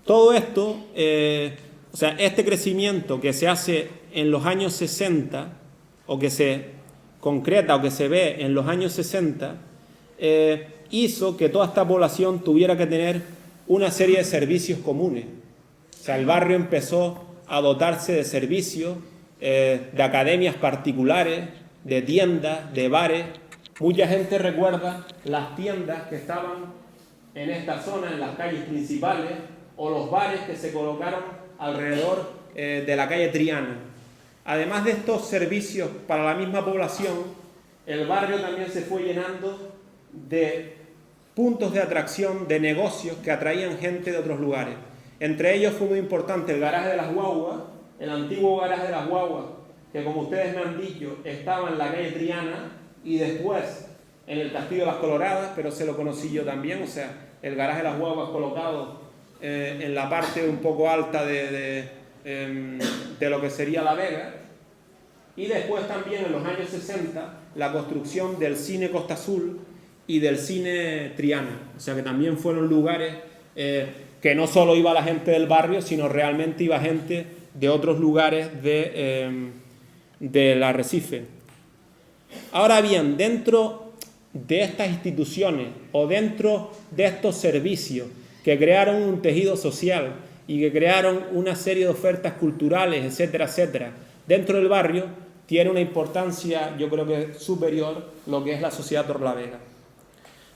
todo esto, o sea, este crecimiento que se hace en los años 60, o que se concreta o que se ve en los años 60, hizo que toda esta población tuviera que tener una serie de servicios comunes. O sea, el barrio empezó a dotarse de servicios, de academias particulares, de tiendas, de bares. Mucha gente recuerda las tiendas que estaban en esta zona, en las calles principales, o los bares que se colocaron alrededor de la calle Triana. Además de estos servicios para la misma población, el barrio también se fue llenando de puntos de atracción, de negocios que atraían gente de otros lugares. Entre ellos fue muy importante el garaje de las guaguas, el antiguo garaje de las guaguas, que como ustedes me han dicho, estaba en la calle Triana y después en el Castillo de las Coloradas, pero se lo conocí yo también. O sea, el garaje de las guaguas colocado en la parte un poco alta de lo que sería La Vega. Y después también en los años 60 la construcción del cine Costa Azul y del cine Triana. O sea que también fueron lugares que no solo iba la gente del barrio, sino realmente iba gente de otros lugares del Arrecife. Ahora bien, dentro de estas instituciones o dentro de estos servicios que crearon un tejido social y que crearon una serie de ofertas culturales, etcétera, etcétera, dentro del barrio tiene una importancia, yo creo que superior, lo que es la Sociedad Torrelavega.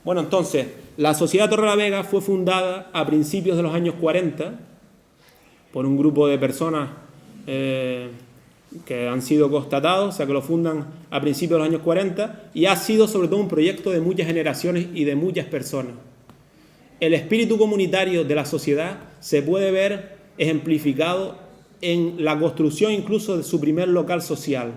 Bueno, entonces, la Sociedad Torrelavega fue fundada a principios de los años 40 por un grupo de personas que han sido constatados, o sea, que lo fundan a principios de los años 40, y ha sido sobre todo un proyecto de muchas generaciones y de muchas personas. El espíritu comunitario de la sociedad se puede ver ejemplificado en la construcción incluso de su primer local social.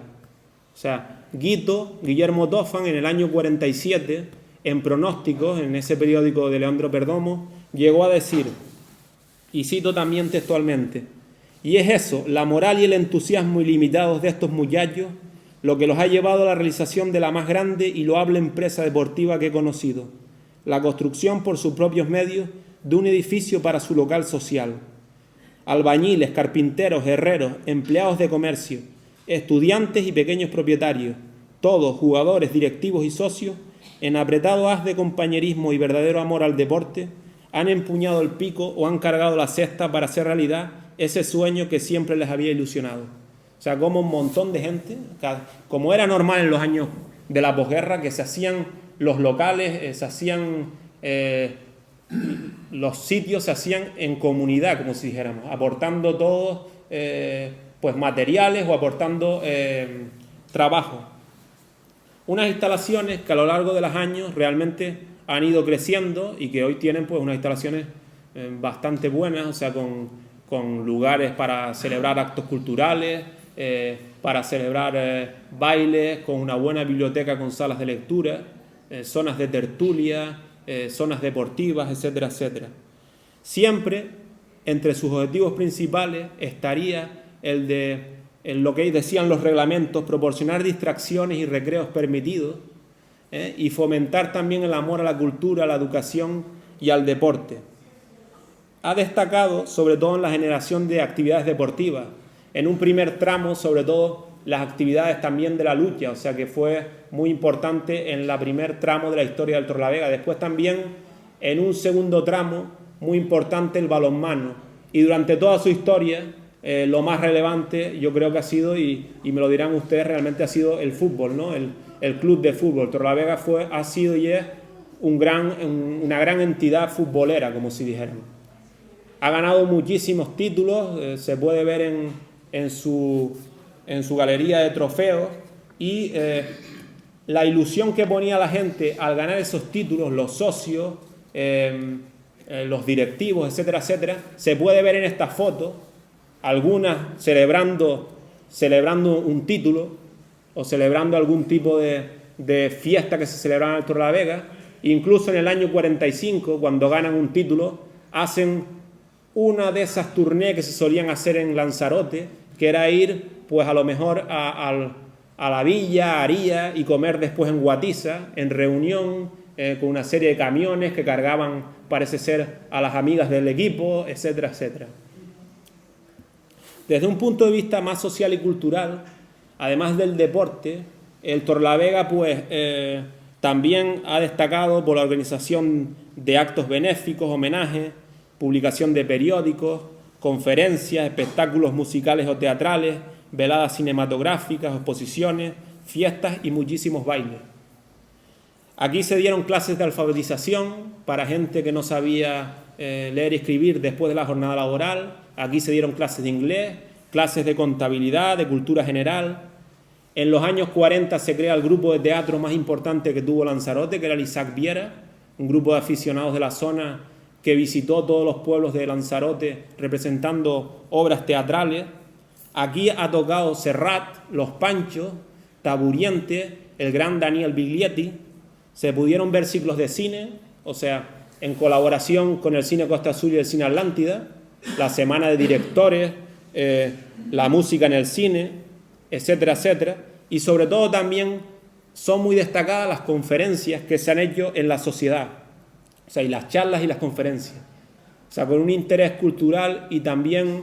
O sea, Guillermo Tofan, en el año 47, en Pronósticos, en ese periódico de Leandro Perdomo, llegó a decir, y cito también textualmente: y es eso, la moral y el entusiasmo ilimitados de estos muchachos, lo que los ha llevado a la realización de la más grande y loable empresa deportiva que he conocido, la construcción por sus propios medios de un edificio para su local social. Albañiles, carpinteros, herreros, empleados de comercio, estudiantes y pequeños propietarios, todos jugadores, directivos y socios, en apretado haz de compañerismo y verdadero amor al deporte, han empuñado el pico o han cargado la cesta para hacer realidad ese sueño que siempre les había ilusionado. O sea, como un montón de gente, como era normal en los años de la posguerra, que se hacían los locales, se hacían los sitios, se hacían en comunidad, como si dijéramos, aportando todos pues materiales o aportando trabajo. Unas instalaciones que a lo largo de los años realmente han ido creciendo y que hoy tienen pues unas instalaciones bastante buenas, o sea, con lugares para celebrar actos culturales, para celebrar bailes, con una buena biblioteca con salas de lectura, zonas de tertulia, zonas deportivas, etcétera, etcétera. Siempre entre sus objetivos principales estaría el de, en lo que decían los reglamentos, proporcionar distracciones y recreos permitidos, y fomentar también el amor a la cultura, a la educación y al deporte. Ha destacado sobre todo en la generación de actividades deportivas, en un primer tramo sobre todo las actividades también de la lucha, o sea que fue muy importante en la primer tramo de la historia del Torrelavega. Después también en un segundo tramo muy importante el balonmano, y durante toda su historia lo más relevante yo creo que ha sido, y me lo dirán ustedes, realmente ha sido el fútbol, ¿no? El club de fútbol. Torrelavega ha sido y es una gran entidad futbolera, como si dijéramos. Ha ganado muchísimos títulos, se puede ver en su galería de trofeos, y la ilusión que ponía la gente al ganar esos títulos, los socios, los directivos, etcétera, etcétera, se puede ver en estas fotos, algunas celebrando un título o celebrando algún tipo de fiesta que se celebraba en el Torrelavega. Incluso en el año 45, cuando ganan un título, hacen una de esas tournées que se solían hacer en Lanzarote, que era ir pues a lo mejor a la villa, a Aría, y comer después en Guatiza, en reunión, con una serie de camiones que cargaban, parece ser, a las amigas del equipo, etcétera, etcétera. Desde un punto de vista más social y cultural, además del deporte, el Torrelavega pues también ha destacado por la organización de actos benéficos, homenajes, publicación de periódicos, conferencias, espectáculos musicales o teatrales, veladas cinematográficas, exposiciones, fiestas y muchísimos bailes. Aquí se dieron clases de alfabetización para gente que no sabía leer y escribir después de la jornada laboral. Aquí se dieron clases de inglés, clases de contabilidad, de cultura general. En los años 40 se crea el grupo de teatro más importante que tuvo Lanzarote, que era el Isaac Viera, un grupo de aficionados de la zona que visitó todos los pueblos de Lanzarote representando obras teatrales. Aquí ha tocado Serrat, Los Panchos, Taburiente, el gran Daniel Biglietti. Se pudieron ver ciclos de cine, o sea, en colaboración con el Cine Costa Azul y el Cine Atlántida, la semana de directores, la música en el cine, etcétera, etcétera. Y sobre todo también son muy destacadas las conferencias que se han hecho en la sociedad, o sea, y las charlas y las conferencias, o sea, con un interés cultural y también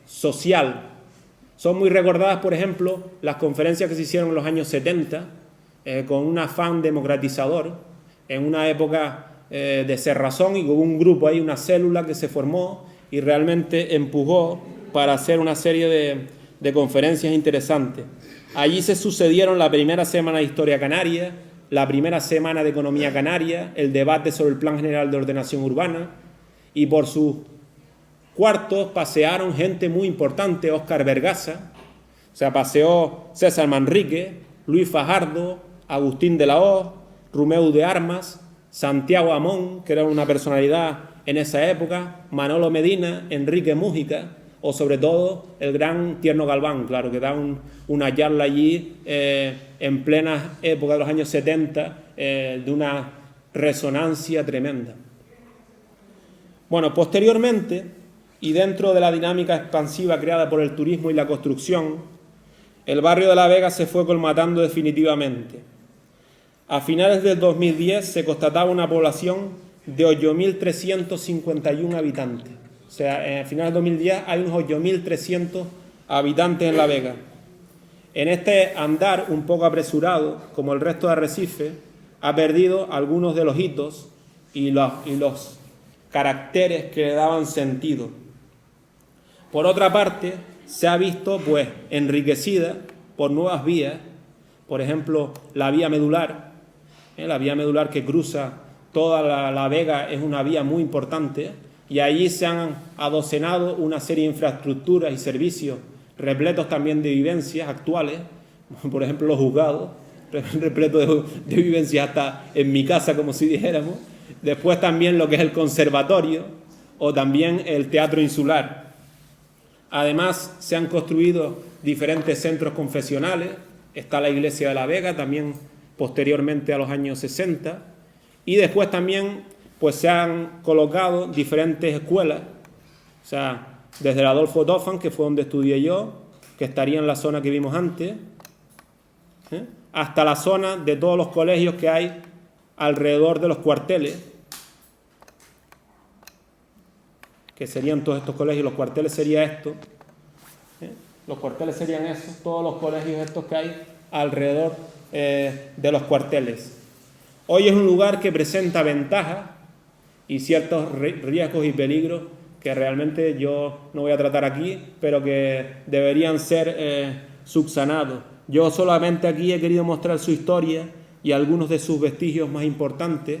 social. Son muy recordadas, por ejemplo, las conferencias que se hicieron en los años 70, con un afán democratizador, en una época de cerrazón, y con un grupo ahí, una célula que se formó y realmente empujó para hacer una serie de conferencias interesantes. Allí se sucedieron la primera semana de Historia Canaria, la primera semana de Economía Canaria, el debate sobre el Plan General de Ordenación Urbana, y por sus cuartos pasearon gente muy importante, Óscar Vergasa, o sea, paseó César Manrique, Luis Fajardo, Agustín de la Hoz, Romeu de Armas, Santiago Amón, que era una personalidad en esa época, Manolo Medina, Enrique Mújica, o sobre todo el gran Tierno Galván, claro, que da una charla allí en plena época de los años 70, de una resonancia tremenda. Bueno, posteriormente, y dentro de la dinámica expansiva creada por el turismo y la construcción, el barrio de La Vega se fue colmatando definitivamente. A finales del 2010 se constataba una población de 8.351 habitantes. O sea, a finales del 2010 hay unos 8.300 habitantes en La Vega. En este andar un poco apresurado, como el resto de Arrecife, ha perdido algunos de los hitos y los caracteres que le daban sentido. Por otra parte, se ha visto pues enriquecida por nuevas vías, por ejemplo, la vía medular. La vía medular que cruza toda la Vega es una vía muy importante, y allí se han adocenado una serie de infraestructuras y servicios repletos también de vivencias actuales, por ejemplo los juzgados, repletos de vivencias hasta en mi casa, como si dijéramos. Después también lo que es el conservatorio o también el teatro insular. Además se han construido diferentes centros confesionales. Está la iglesia de la Vega, también posteriormente a los años 60, y después también pues se han colocado diferentes escuelas, o sea, desde el Adolfo Doffan, que fue donde estudié yo, que estaría en la zona que vimos antes, hasta la zona de todos los colegios que hay alrededor de los cuarteles, que serían todos estos colegios. Los cuarteles sería esto, los cuarteles serían esos, todos los colegios estos que hay alrededor de los cuarteles. Hoy es un lugar que presenta ventajas y ciertos riesgos y peligros que realmente yo no voy a tratar aquí, pero que deberían ser subsanados. Yo solamente aquí he querido mostrar su historia y algunos de sus vestigios más importantes,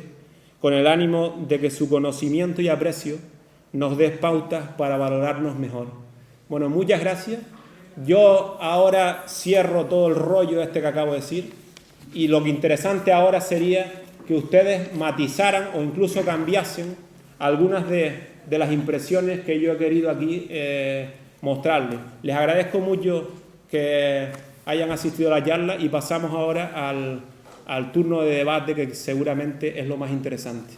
con el ánimo de que su conocimiento y aprecio nos dé pautas para valorarnos mejor. Bueno, muchas gracias. Yo ahora cierro todo el rollo este que acabo de decir, y lo que interesante ahora sería que ustedes matizaran o incluso cambiasen algunas de las impresiones que yo he querido aquí mostrarles. Les agradezco mucho que hayan asistido a la charla y pasamos ahora al turno de debate, que seguramente es lo más interesante.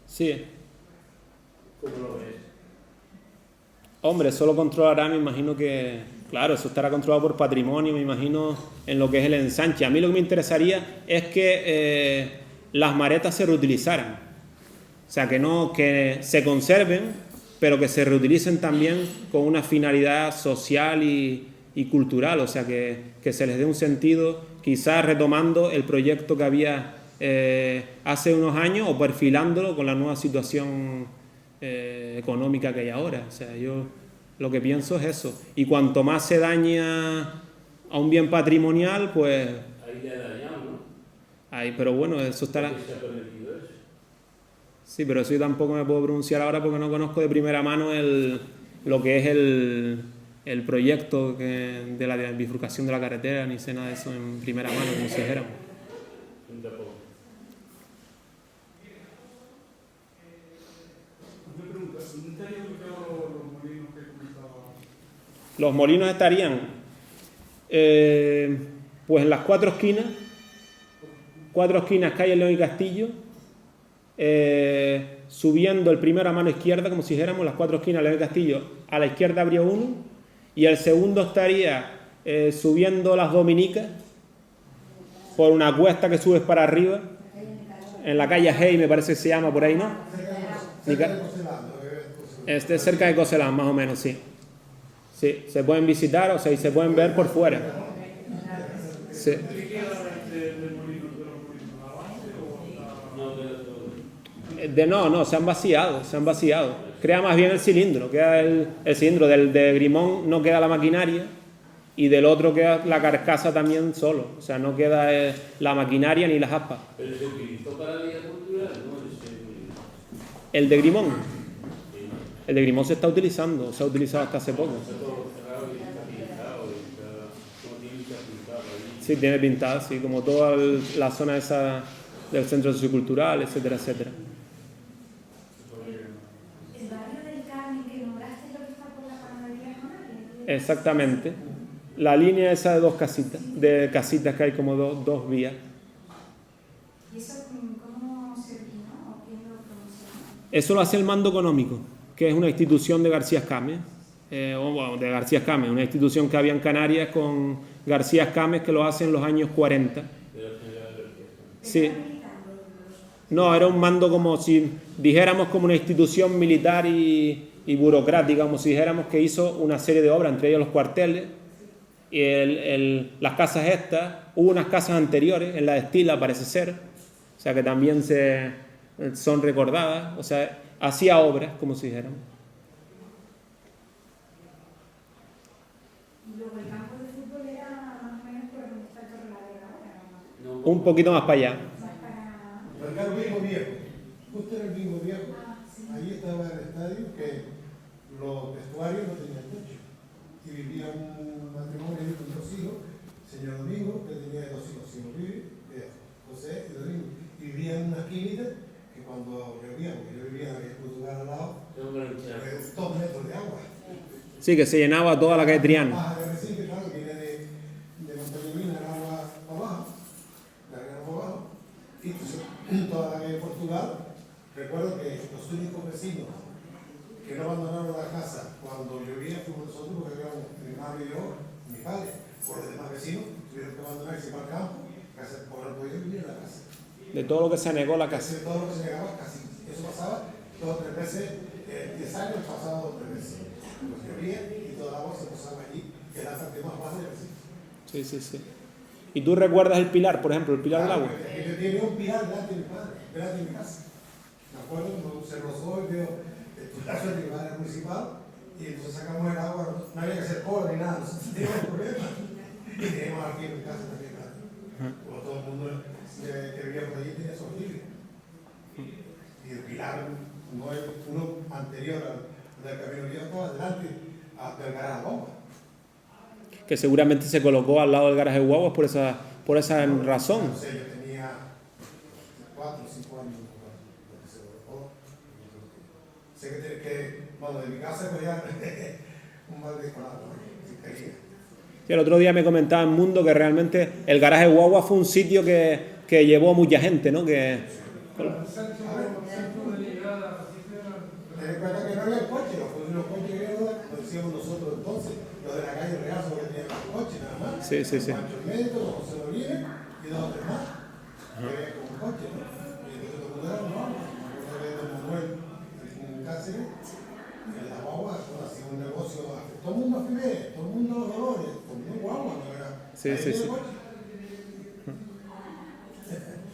Sí. ¿Cómo lo ves? Hombre, eso lo controlará, me imagino que, claro, eso estará controlado por patrimonio, me imagino, en lo que es el ensanche. A mí lo que me interesaría es que las maretas se reutilizaran. O sea, que se conserven, pero que se reutilicen también con una finalidad social y cultural. O sea, que se les dé un sentido, quizás retomando el proyecto que había hace unos años o perfilándolo con la nueva situación económica que hay ahora. O sea, yo lo que pienso es eso. Y cuanto más se daña a un bien patrimonial, pues... Ahí le ha dañado, ¿no? Ahí, pero bueno, eso estará... ¿Qué se ha permitido eso? Sí, pero eso yo tampoco me puedo pronunciar ahora porque no conozco de primera mano lo que es el proyecto de la bifurcación de la carretera, ni sé nada de eso en primera mano, como se dijera. Los molinos estarían pues en las cuatro esquinas que hay en León y Castillo, subiendo el primero a mano izquierda, como si dijéramos, las cuatro esquinas de León y Castillo, a la izquierda habría uno, y el segundo estaría subiendo las Dominicas por una cuesta que subes para arriba, en la calle Hey, me parece que se llama por ahí, ¿no? Cerca de Coselán, más o menos, sí. Sí, se pueden visitar, o sea, y se pueden ver por fuera. Sí. No, se han vaciado. Queda más bien el cilindro, queda el cilindro de Grimón, no queda la maquinaria, y del otro queda la carcasa también solo, o sea, no queda la maquinaria ni las aspas. ¿Pero se utilizó para la vida cultural? No, El de Grimón. El de Grimón se está utilizando, se ha utilizado hasta hace poco. Sí, tiene pintado, sí, como toda la zona esa del centro sociocultural, etcétera, etcétera. ¿El barrio del Carmen que nombraste es lo que está por la panadería Jonás? Exactamente. La línea esa de casitas que hay como dos vías. ¿Y eso cómo se vino o quién lo promocionó? Eso lo hace el Mando Económico, que es una institución de García Escame. o de García Escames, una institución que había en Canarias con García Escames que lo hace en los años 40. Sí. No, era un mando como si dijéramos como una institución militar y burocrática, como si dijéramos que hizo una serie de obras, entre ellos los cuarteles, y las casas estas, hubo unas casas anteriores, en la de Estila parece ser, o sea que también son recordadas, o sea, hacía obras, como si dijéramos. Y luego el campo de fútbol era más o menos por donde está el Torre la Vega ahora, ¿no? Un poquito más para allá. Acá el mismo viejo, justo era el mismo viejo, ahí estaba el estadio que los vestuarios no tenían techo y vivía un matrimonio ahí con 2 hijos, señor Domingo, que tenía 2 hijos, señor José y Domingo, y vivía en una esquinita que cuando llovía, porque yo vivía en Portugal al lado, 2 metros de agua. Sí, que se llenaba toda la calle Triana. Baja de Recife, claro, viene de Montevideo, el agua para abajo, la arena para abajo, y entonces toda la calle de Portugal. Recuerdo que los únicos vecinos que no abandonaron la casa cuando llovía fuimos nosotros, porque éramos mi madre y yo, mi padre. Por los demás vecinos tuvieron que abandonar y irse para el campo, por no poder vivir en la casa. De todo lo que se negó la casa. De todo lo que se negaba, casi. Eso pasaba 2 o 3 veces, 10 años pasaba 2 o 3 veces. Pues llovía y toda el agua se posaba allí, que era la parte más baja del vecino. Sí, sí, sí. ¿Y tú recuerdas el pilar, por ejemplo, el pilar del agua? Yo tenía un pilar delante de mi padre, delante de mi casa. Me acuerdo cuando se rozó y veo el pilar de mi padre municipal y entonces sacamos el agua, no había que hacer cola ni nada, nosotros teníamos problemas. Y teníamos aquí en mi casa también, claro. Como todo el mundo que vivía por allí tenía su auxilio. Y el pilar no es uno anterior al del Camino Viejo, adelante, hasta el garaje Bomba. Que seguramente se colocó al lado del garaje de guaguas por esa razón. No sé, yo tenía 4 o 5 años cuando se colocó. Sé que bueno, de mi casa cogía un balde con agua, si caía. Sí, el otro día me comentaba en Mundo que realmente el garaje de guagua fue un sitio que llevó a mucha gente, ¿no? Ten en cuenta que no había coche, los coches que lo decíamos nosotros entonces, los de la calle Real solo tenían coche nada más. Sí, sí, sí. Pancho Médico, don José Dolina y 2 o 3 más, que venían con un coche, ¿no? Y entonces todo el mundo era normal. Yo veía don Manuel en Cáceres, y en la guagua hacía un negocio, todo el mundo a Fibé, todo el mundo a los dolores, todo el mundo guagua, no era. Sí, sí, sí.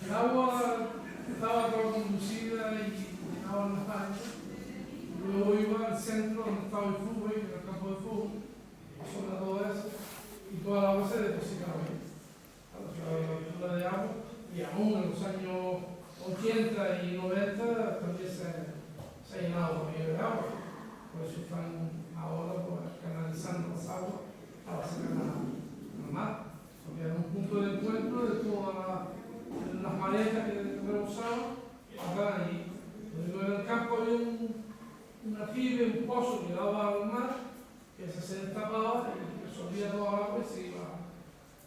El agua estaba toda conducida y llenaba las calles. Luego iba al centro donde estaba el fútbol, el campo de fútbol, zona todo eso, y toda la agua se depositaba ahí, a la altura de agua, y aún en los años 80 y 90 también se ha llenado también de agua. Por eso están ahora pues, canalizando las aguas para sacar la mar. Porque era un punto de encuentro de todas las maletas que reusaban, acá y en el campo había una fibre, un pozo que daba al mar, que se destapaba y absorbía toda el agua y se iba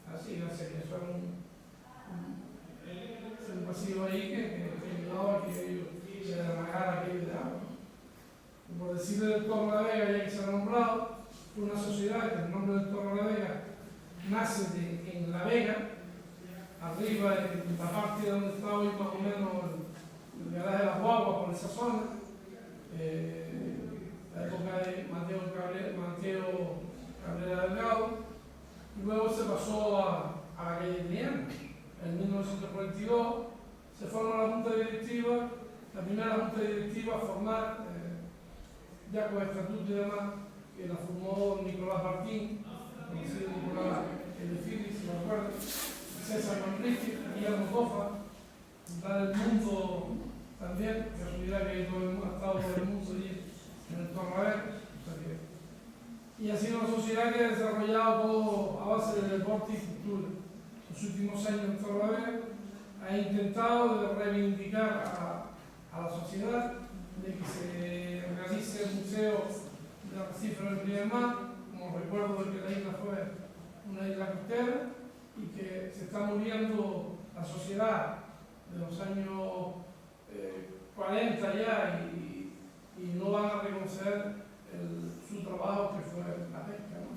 así, así. Eso era un pasillo ahí que ayudaba a que se derramara aquello de agua. Y por decirle del Torre la Vega, ya que se ha nombrado, fue una sociedad que el nombre del Torre la Vega nace en La Vega, arriba en la parte donde estaba hoy más o menos el garaje de las guaguas por esa zona. La época de Mateo Cabrera Delgado, y luego se pasó a la calle Triana. En 1942 se forma la Junta Directiva, la primera Junta Directiva a formar, ya con estatuto y demás, que la formó Nicolás Martín, conocido Nicolás Elefiri, si me acuerdo, César Manrique, Guillermo Tofa, dar el mundo también, casualidad que todo el mundo ha estado todo el mundo allí en el Torre. Y ha sido una sociedad que ha desarrollado todo a base de deporte y cultura. Los últimos años en Torre ha intentado reivindicar a la sociedad, de que se realice el museo de la Arrecife del Primer Mar, como recuerdo de que la isla fue una isla costera, y que se está moviendo la sociedad de los años 40 ya y no van a reconocer su trabajo que fue la pesca, ¿no?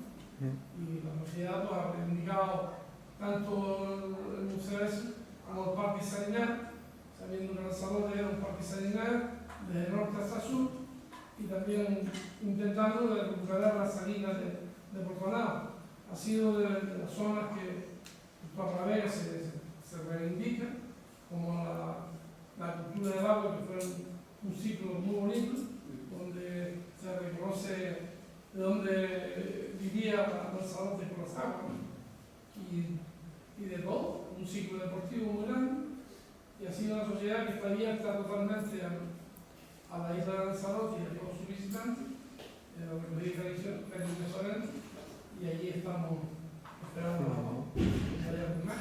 Y la sociedad pues, ha reivindicado tanto el museo ese como el parque Salinar, sabiendo que Lanzarote era un parque Salinar desde norte hasta sur, y también intentando de recuperar la salina de Portonao. Ha sido de las zonas que Torlavega se reivindica, como la cultura del agua, que fue un ciclo muy bonito, donde se reconoce de dónde vivía Lanzarote por las aguas, y de todo, un ciclo deportivo muy grande, y ha sido una sociedad que está abierta totalmente a la isla de Lanzarote y a todos sus visitantes, lo que me dice tradición, y allí estamos esperando que haya más.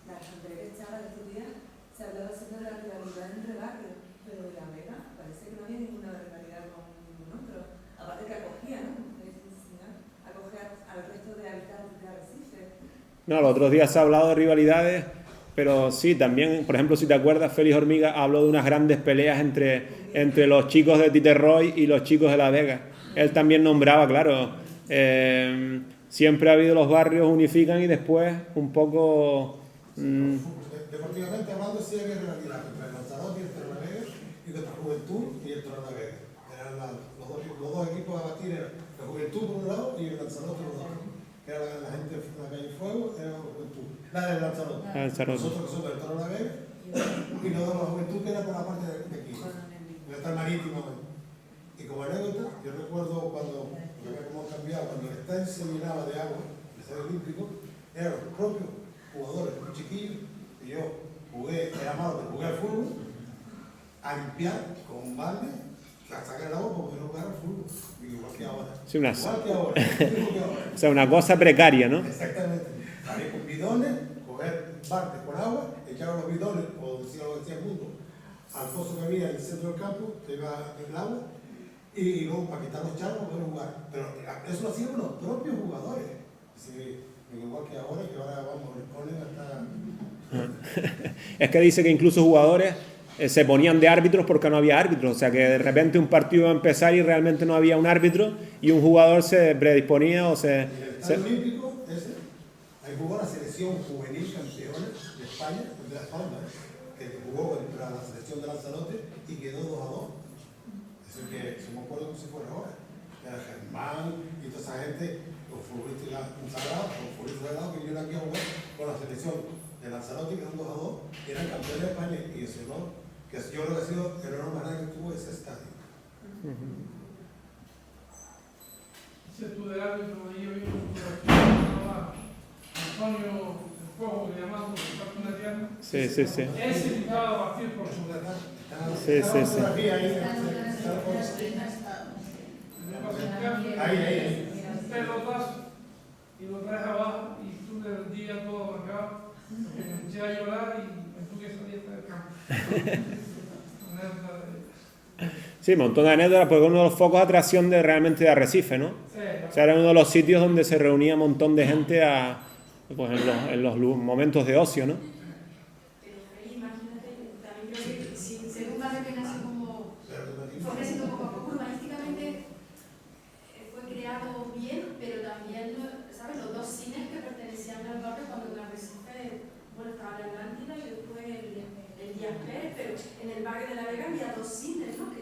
Las breves charlas de estos días se hablaba siempre de la rivalidad entre barrios, pero de la Vega parece que no había ninguna rivalidad con ningún otro, aparte que acogía, ¿no? Acoge al resto de habitantes de Arrecife. No, los otros días se ha hablado de rivalidades, pero sí, también, por ejemplo, si te acuerdas, Félix Hormiga habló de unas grandes peleas entre los chicos de Titerroy y los chicos de La Vega. Él también nombraba, claro, siempre ha habido los barrios unifican y después un poco... Deportivamente hablando, sí había rivalidad entre el Lanzarote y el Torlavega, y entre la Juventud y el Torlavega. Eran los dos equipos a batir, eran la Juventud por un lado y el Lanzarote por otro. Era la gente de la calle Fuego, era la Juventud. La del Lanzarote. Nosotros que somos del Torlavega, y los de la Juventud que era por la parte de aquí, donde está el marítimo. Y como anécdota, yo recuerdo cuando, hemos cambiado, cuando el estadio se llenaba de agua, el estadio olímpico, eran los propios jugadores, muy chiquillos, y yo era malo, pero jugué al fútbol, a limpiar con un balde, a sacar el agua para poder jugar al fútbol, igual que ahora. Sí, igual que ahora. O sea, una cosa precaria, ¿no? Exactamente. Salir con bidones, coger baldes con agua, echar los bidones, o decía lo que decía el mundo, al pozo que había en el centro del campo, que iba en el agua, y luego para quitar los charcos para poder jugar. Pero eso lo hacían los propios jugadores. Sí, igual que ahora vamos, el cole está... Es que dice que incluso jugadores se ponían de árbitros porque no había árbitros. O sea, que de repente un partido iba a empezar y realmente no había un árbitro y un jugador se predisponía o se... En el Estadio Olímpico, ahí jugó la selección juvenil campeona de España, de Las Palmas, que jugó contra la selección de Lanzarote y quedó 2-2. Es el que, si me acuerdo que se fuera ahora, era Germán y toda esa gente, los futbolistas consagrados, los futbolistas de lado que vinieron aquí a jugar con la selección de Lanzarote, que eran 2-2, y eran campeones de España, y ese honor, que yo creo que ha sido el honor más grande que tuvo ese estadio. Ese tú de árbitro, ahí yo vi un fotografía, Antonio el Fuego, que llamamos, el Parque de la Tierra. Sí. Ese pintaba a partir por su Sí. Ahí. pelotas y lo traes abajo y tú del día todo marcado, comencé a llorar y tuve que salir del campo. Sí, un montón de anécdotas, porque uno de los focos de atracción realmente de Arrecife, ¿no? Sí, O sea, era uno de los sitios donde se reunía un montón de gente pues en los momentos de ocio, ¿no? Pero imagínate, también creo que si ser un barrio que nace como fue creciendo poco a poco urbanísticamente, fue creado bien, pero también, ¿sabes? Los dos cines que pertenecían al barrio cuando en Arrecife, bueno, estaba la Atlántida y después el Díaz Pérez, pero en el barrio de La Vega había dos cines, ¿no?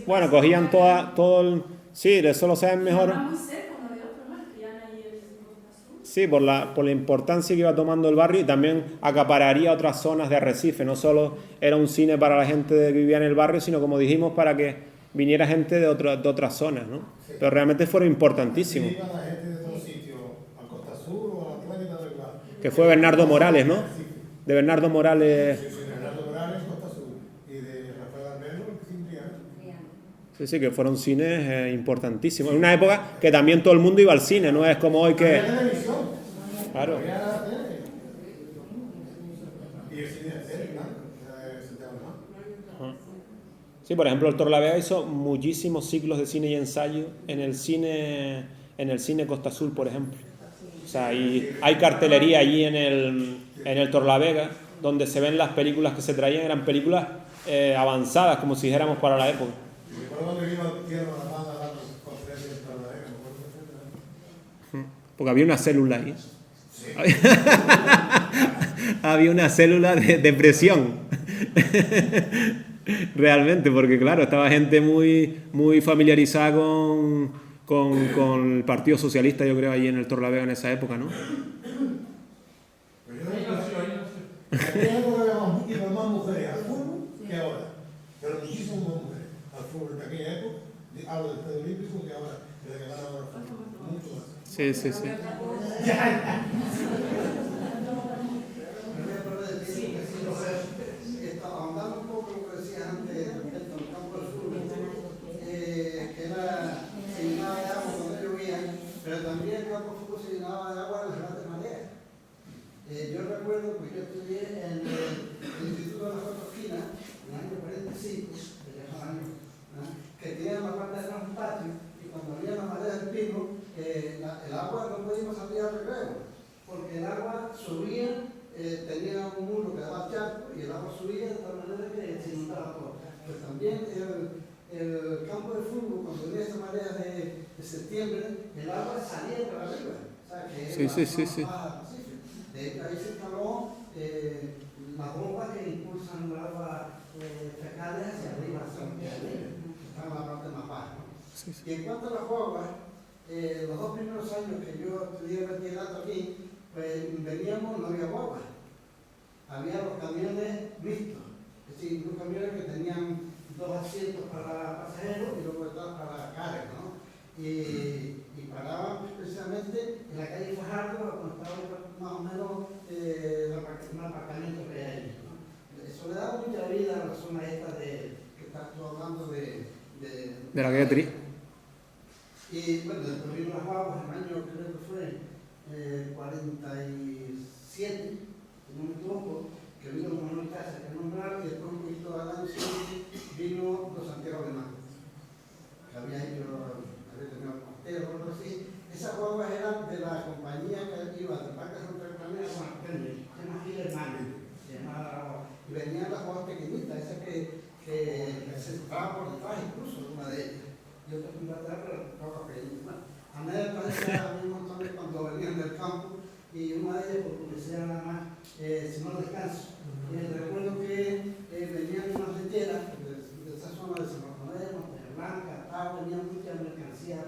Bueno, cogían todo el... Sí, eso lo saben mejor. Muy cerca, uno de otro, ¿no? Triana y el Costa Azul. Sí, por la importancia que iba tomando el barrio y también acapararía otras zonas de Arrecife. No solo era un cine para la gente que vivía en el barrio, sino como dijimos, para que viniera gente de otras zonas, ¿no? Sí. Pero realmente fueron importantísimos. Iba la gente de todos sitios, a Costa Sur o a la Atlántida del Bar. Que fue Bernardo Morales, ¿no? Sí. De Bernardo Morales. Sí, Bernardo Morales, Costa Sur. Y de Rafael Armelo, Cipriano. Sí, que fueron cines importantísimos. En una época que también todo el mundo iba al cine, no es como hoy que... Había televisión. Claro. Había la tele. Y el cine de tele, claro. Era Santiago Alemán. Sí, por ejemplo, el Torlavega hizo muchísimos ciclos de cine y ensayo en el cine Costa Azul, por ejemplo. O sea, y hay cartelería allí en el Torlavega, donde se ven las películas que se traían, eran películas avanzadas, como si dijéramos para la época. Me acuerdo cuando vino Tierno La Paz a dar conferencias para la ECA, me acuerdo perfectamente. Porque había una célula ahí. Sí. Había una célula de presión. Realmente, porque claro, estaba gente muy familiarizada con el Partido Socialista, yo creo, allí en el Torlavega en esa época, ¿no? Pero yo Ahí no nació, ahí nació. En aquella época había más mujeres al fútbol que ahora. Pero muchísimas más mujeres al fútbol en aquella época. Hablo del Estadio Olímpico que ahora, desde que van ahora al fútbol. Mucho más. Sí, sí, sí. Ahondando un poco lo que decías antes respecto al campo del fútbol, que era, se llenaba de agua cuando llovía, pero también el campo del fútbol se llenaba de agua en las grandes mareas. Yo recuerdo que yo estudié en el Instituto de las Cuatro Esquinas, en el año 45, que tenía la parte de atrás un patio, y cuando había las mareas del Pino, el agua no podíamos salir al recreo, porque el agua subía. Tenía un muro que daba al charco y el agua subía de tal manera que se inundaba todo. Pero también el campo de fútbol, cuando venía esa marea de septiembre, el agua salía para arriba. O sea, que era Sí. baja Pacífico. De hecho, ahí se instaló las bombas que impulsan el agua fecales hacia arriba, hacia arriba, que están en la parte más baja, ¿no? Sí. Y en cuanto a las guaguas, los 2 primeros años que yo estudié bachillerato aquí, pues veníamos, no había guaguas. Había los camiones mixtos, es decir, unos camiones que tenían 2 asientos para pasajeros y luego detrás para carga, ¿no? Y paraban precisamente en la calle Fajardo, donde estaba más o menos un aparcamiento que hay ahí, ¿no? Eso le da mucha vida a la zona esta que estás tú hablando de la calle Tri. Y bueno, después vino las guaguas, el año creo que fue 47, si no me equivoco, que vino Manuel Casa que nombrar, y después un poquito al año siguiente vino Don Santiago de Mar, que había tenido el portero o algo así. Esas guaguas eran de la compañía que iba de Parque Santa Clara con Artemio, se llama Gil Hernández, se llamaba la guagua. Y venían las guaguas pequeñitas, esas que se entraban por detrás incluso, una de ellas. Y otra por detrás, pero guaguas pequeñitas. Bueno, a mí me parece a mí un montón de cuando venían del campo, y una de ellas, por publicidad nada más, Simón Descanso. Recuerdo que venían unas lecheras de esa zona de San Bartolomé, Monte Blanca, venían muchas mercancías,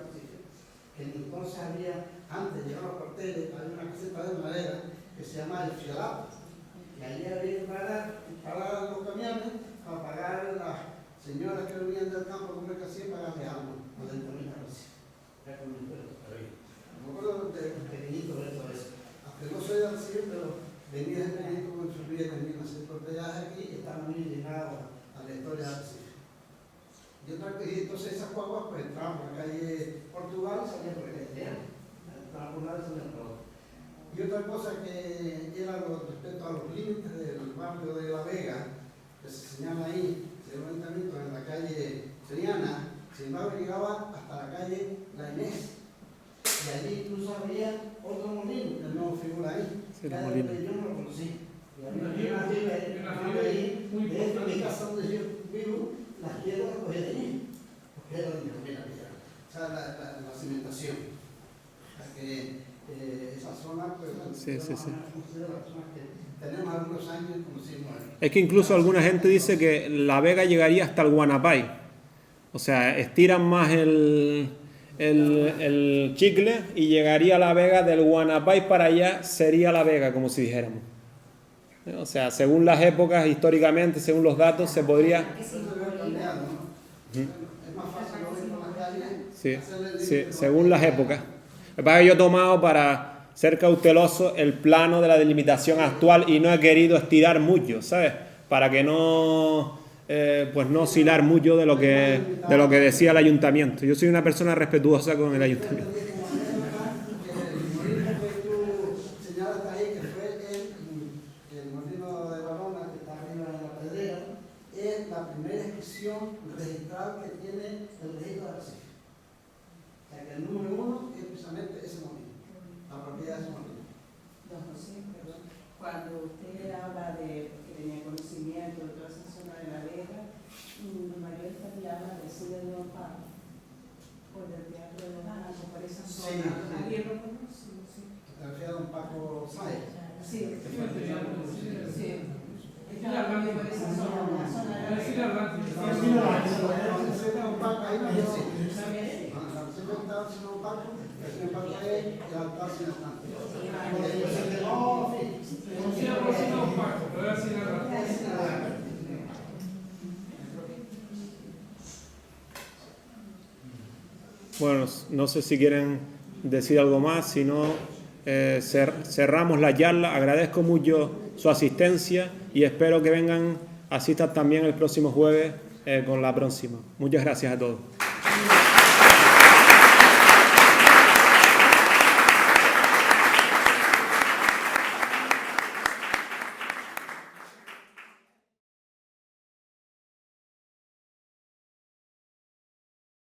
que entonces había, antes de llegar a los cuarteles, había una caseta de madera que se llama El Fialapo. Y allí había que parar los camiones para pagar a las señoras que venían del campo con mercancía y pagarles algo, 40.000 pesos. Ya con un peso todavía. Me acuerdo de pequeñito de todo eso. Aunque no soy de Arcillo, pero venía de pequeñito con su vida, tenía una serie de propiedades aquí y estaba muy ligado a la historia de Arcillo. Y entonces esas guaguas pues entraban por la calle Portugal y salían por la calle León. Entraban por un lado y salían por otro. Y otra cosa que era respecto a los límites del barrio de La Vega, que se señala ahí, se dio un ayuntamiento en la calle Triana, sin embargo llegaba hasta la calle La Inés. Y allí incluso había otro molino que no figura ahí. Sí, Cada molino. vez yo no lo conocí. Y había Una una fila ahí, muy de esta mi importante. casa donde yo vivo, las piedras las cogía de allí. Porque era de mi familia. O sea, la cimentación. O sea que esa zona, pues, bueno, Sí. la zona que tenemos algunos años y conocimos. Es que incluso alguna gente dice que La Vega llegaría hasta el Guanapay. O sea, estiran más el chicle y llegaría a La Vega, del Guanapay para allá sería La Vega, como si dijéramos. O sea, según las épocas, históricamente, según los datos, se podría... Que sí, Eso debe cambiar, ¿no? Es más fácil ir por las calles. Sí, según las épocas. Lo que pasa es que yo he tomado, para ser cauteloso, el plano de la delimitación actual y no he querido estirar mucho, ¿sabes? Para que no... pues no oscilar mucho de lo que decía el ayuntamiento. Yo soy una persona respetuosa con el ayuntamiento. El molino que tú señalas ahí, que fue el molino de Balona, que está arriba en la Pedrera, es la primera inscripción registral que tiene el registro de Arcillo. O sea que el número 1 es precisamente ese molino, la propiedad de ese molino. ¿sabes? Sí, Sí, sí. Sí, Atlántico. Por esa zona, la zona de la Sí, Atlántico. Un parque ahí, no sé. Siempre estaba haciendo un parque, el parque ahí, y al parque sin Atlántico. Sí, aproxima un pacto, pero era sin Atlántico. Bueno, no sé si quieren decir algo más, si no, cerramos la charla. Agradezco mucho su asistencia y espero que asistan también el próximo jueves con la próxima. Muchas gracias a todos.